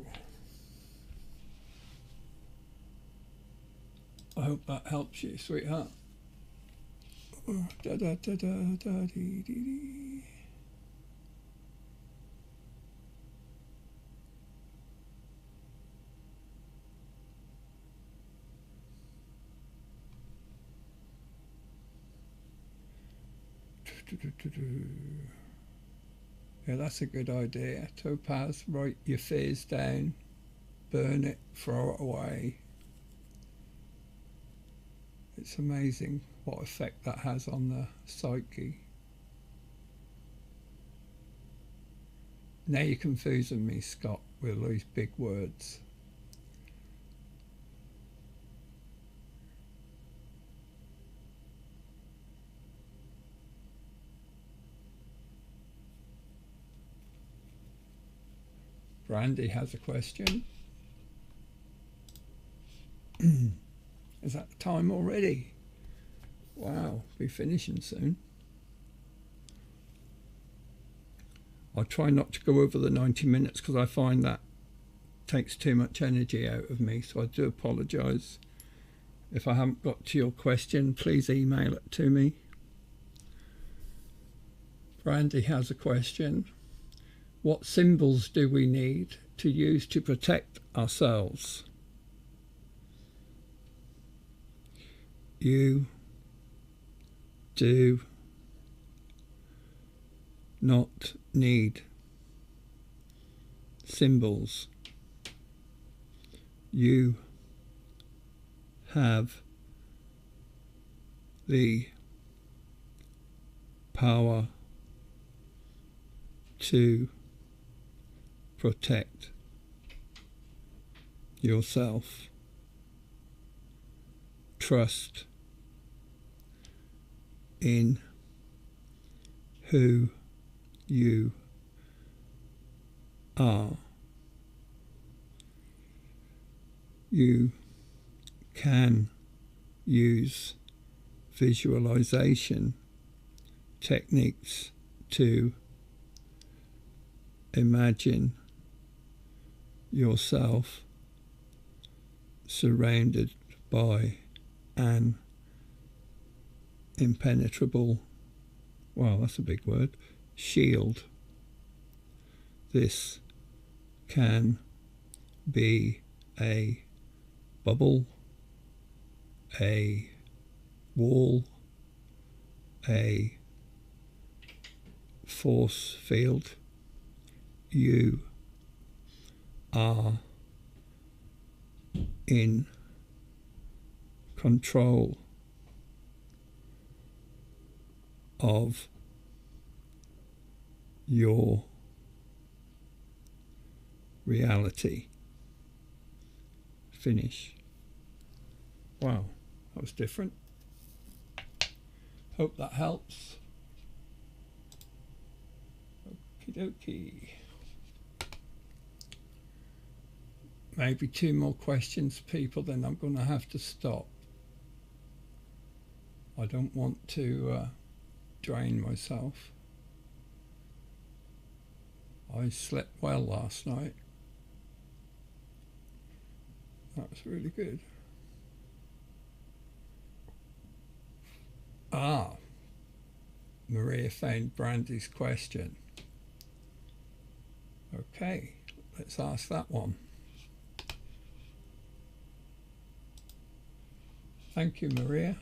I hope that helps you, sweetheart. Da, da, da, da, da, dee, dee, dee. Yeah, that's a good idea. Topaz, write your fears down, burn it, throw it away. It's amazing what effect that has on the psyche. Now you're confusing me, Scott, with these big words. Brandy has a question. Is that the time already? Wow, be finishing soon. I try not to go over the 90 minutes because I find that takes too much energy out of me, so I do apologise. If I haven't got to your question, please email it to me. Brandy has a question. What symbols do we need to use to protect ourselves? You do not need symbols. You have the power to protect yourself. Trust in who you are. You can use visualization techniques to imagine yourself surrounded by an impenetrable, well, that's a big word, shield. This can be a bubble, a wall, a force field. You are in control of your reality. Finish. Wow, that was different. Hope that helps. Okie dokie. Maybe 2 more questions, people, then I'm going to have to stop. I don't want to drain myself. I slept well last night. That was really good. Maria found Brandy's question. Okay, let's ask that one. Thank you, Maria.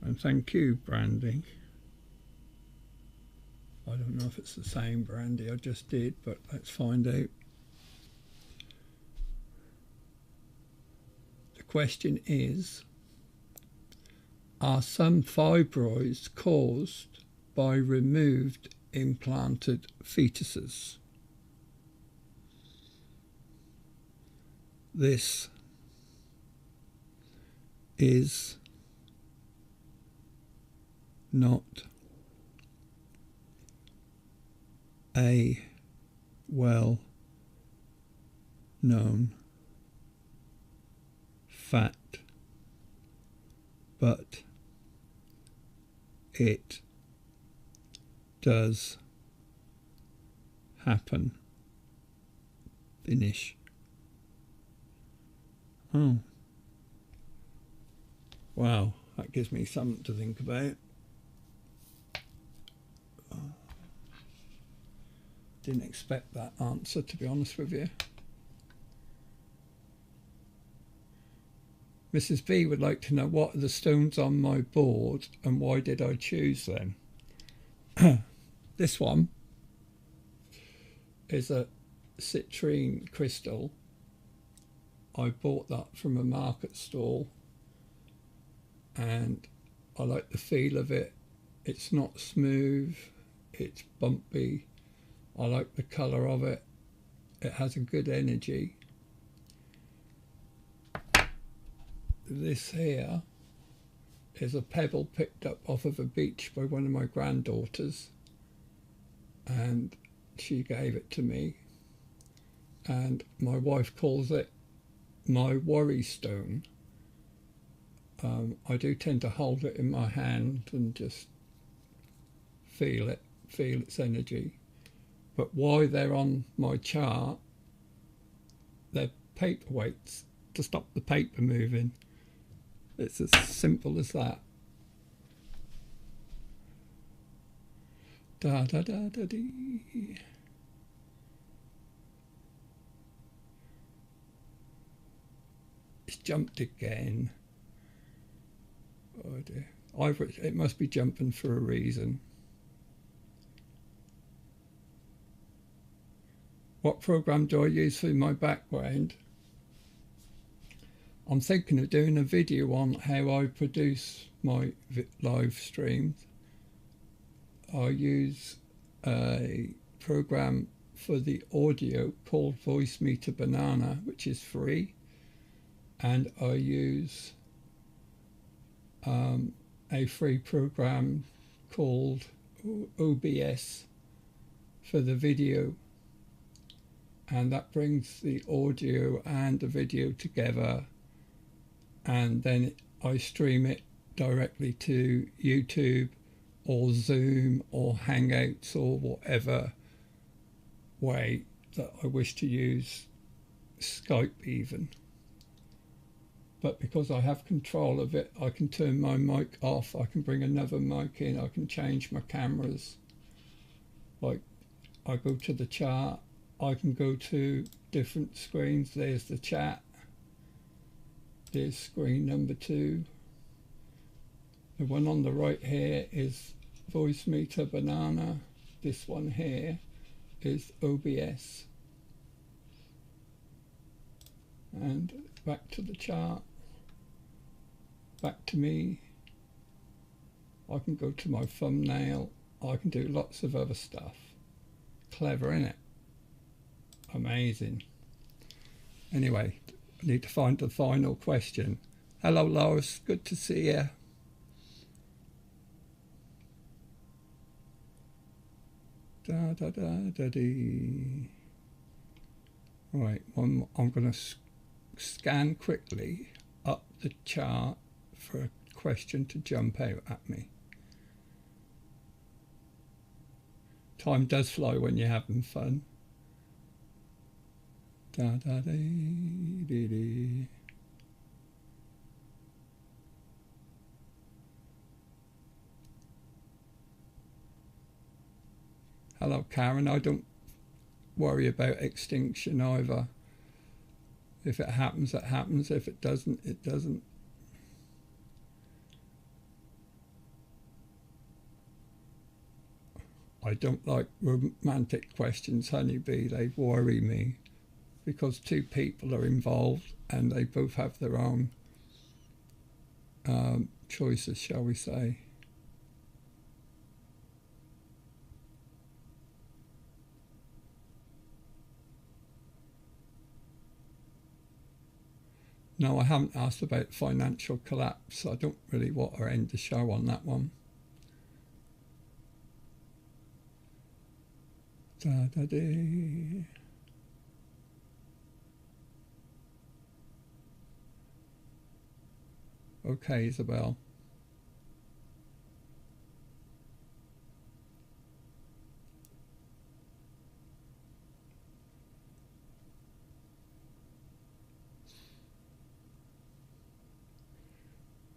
And thank you, Brandy. I don't know if it's the same Brandy I just did, but let's find out. The question is, are some fibroids caused by removed implanted fetuses? This is not a well-known fact, but it does happen. Finish. Oh. Wow, that gives me something to think about. Didn't expect that answer, to be honest with you. Mrs. B would like to know, what are the stones on my board and why did I choose them? This one is a citrine crystal. I bought that from a market stall and I like the feel of it. It's not smooth, it's bumpy. I like the colour of it. It has a good energy. This here is a pebble picked up off of a beach by one of my granddaughters, and she gave it to me, and my wife calls it my worry stone. I do tend to hold it in my hand and just feel it, feel its energy. But why they're on my chart, they're paperweights to stop the paper moving. It's as simple as that. Da da da da dee. It's jumped again. Oh dear. It must be jumping for a reason. What program do I use for my background? I'm thinking of doing a video on how I produce my live streams. I use a program for the audio called Voice Meter Banana, which is free. and I use a free program called OBS for the video, and that brings the audio and the video together, and then I stream it directly to YouTube or Zoom or Hangouts or whatever way that I wish to use, Skype even. But because I have control of it, I can turn my mic off, I can bring another mic in, I can change my cameras. Like, I go to the chart, I can go to different screens. There's the chat, there's screen number 2. The one on the right here is Voice Meter Banana. This one here is OBS. And back to the chart, back to me. I can go to my thumbnail, I can do lots of other stuff. Clever, innit? Amazing. Anyway, I need to find the final question. Hello Lois, good to see you. Da da da da dee. Right, I'm going to scan quickly up the chart for a question to jump out at me. Time does fly when you're having fun. Da da dee dee dee. Hello Karen, I don't worry about extinction either. If it happens, it happens. If it doesn't, it doesn't. I don't like romantic questions, honeybee. They worry me because two people are involved and they both have their own choices, shall we say. No, I haven't asked about financial collapse. I don't really want to end the show on that one. Da, da, dee. Okay, Isabel.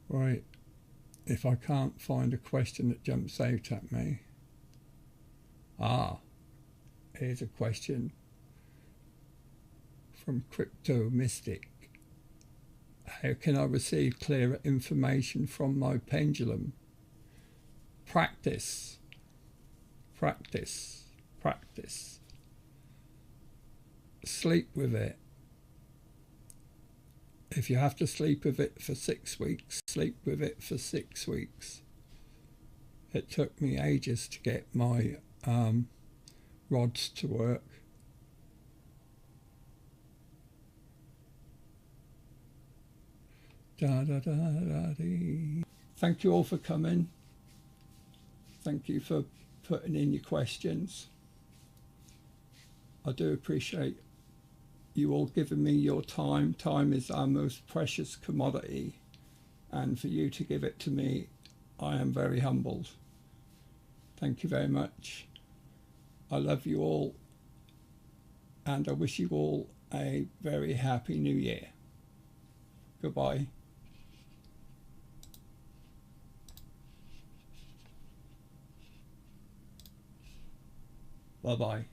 Right, if I can't find a question that jumps out at me. Here's a question from Crypto Mystic. How can I receive clearer information from my pendulum? Practice, practice, practice. Sleep with it. If you have to sleep with it for 6 weeks, sleep with it for 6 weeks. It took me ages to get my rods to work. Da, da, da, da, dee. Thank you all for coming. Thank you for putting in your questions. I do appreciate you all giving me your time. Time is our most precious commodity, and for you to give it to me, I am very humbled. Thank you very much. I love you all, and I wish you all a very happy new year. Goodbye. Bye-bye.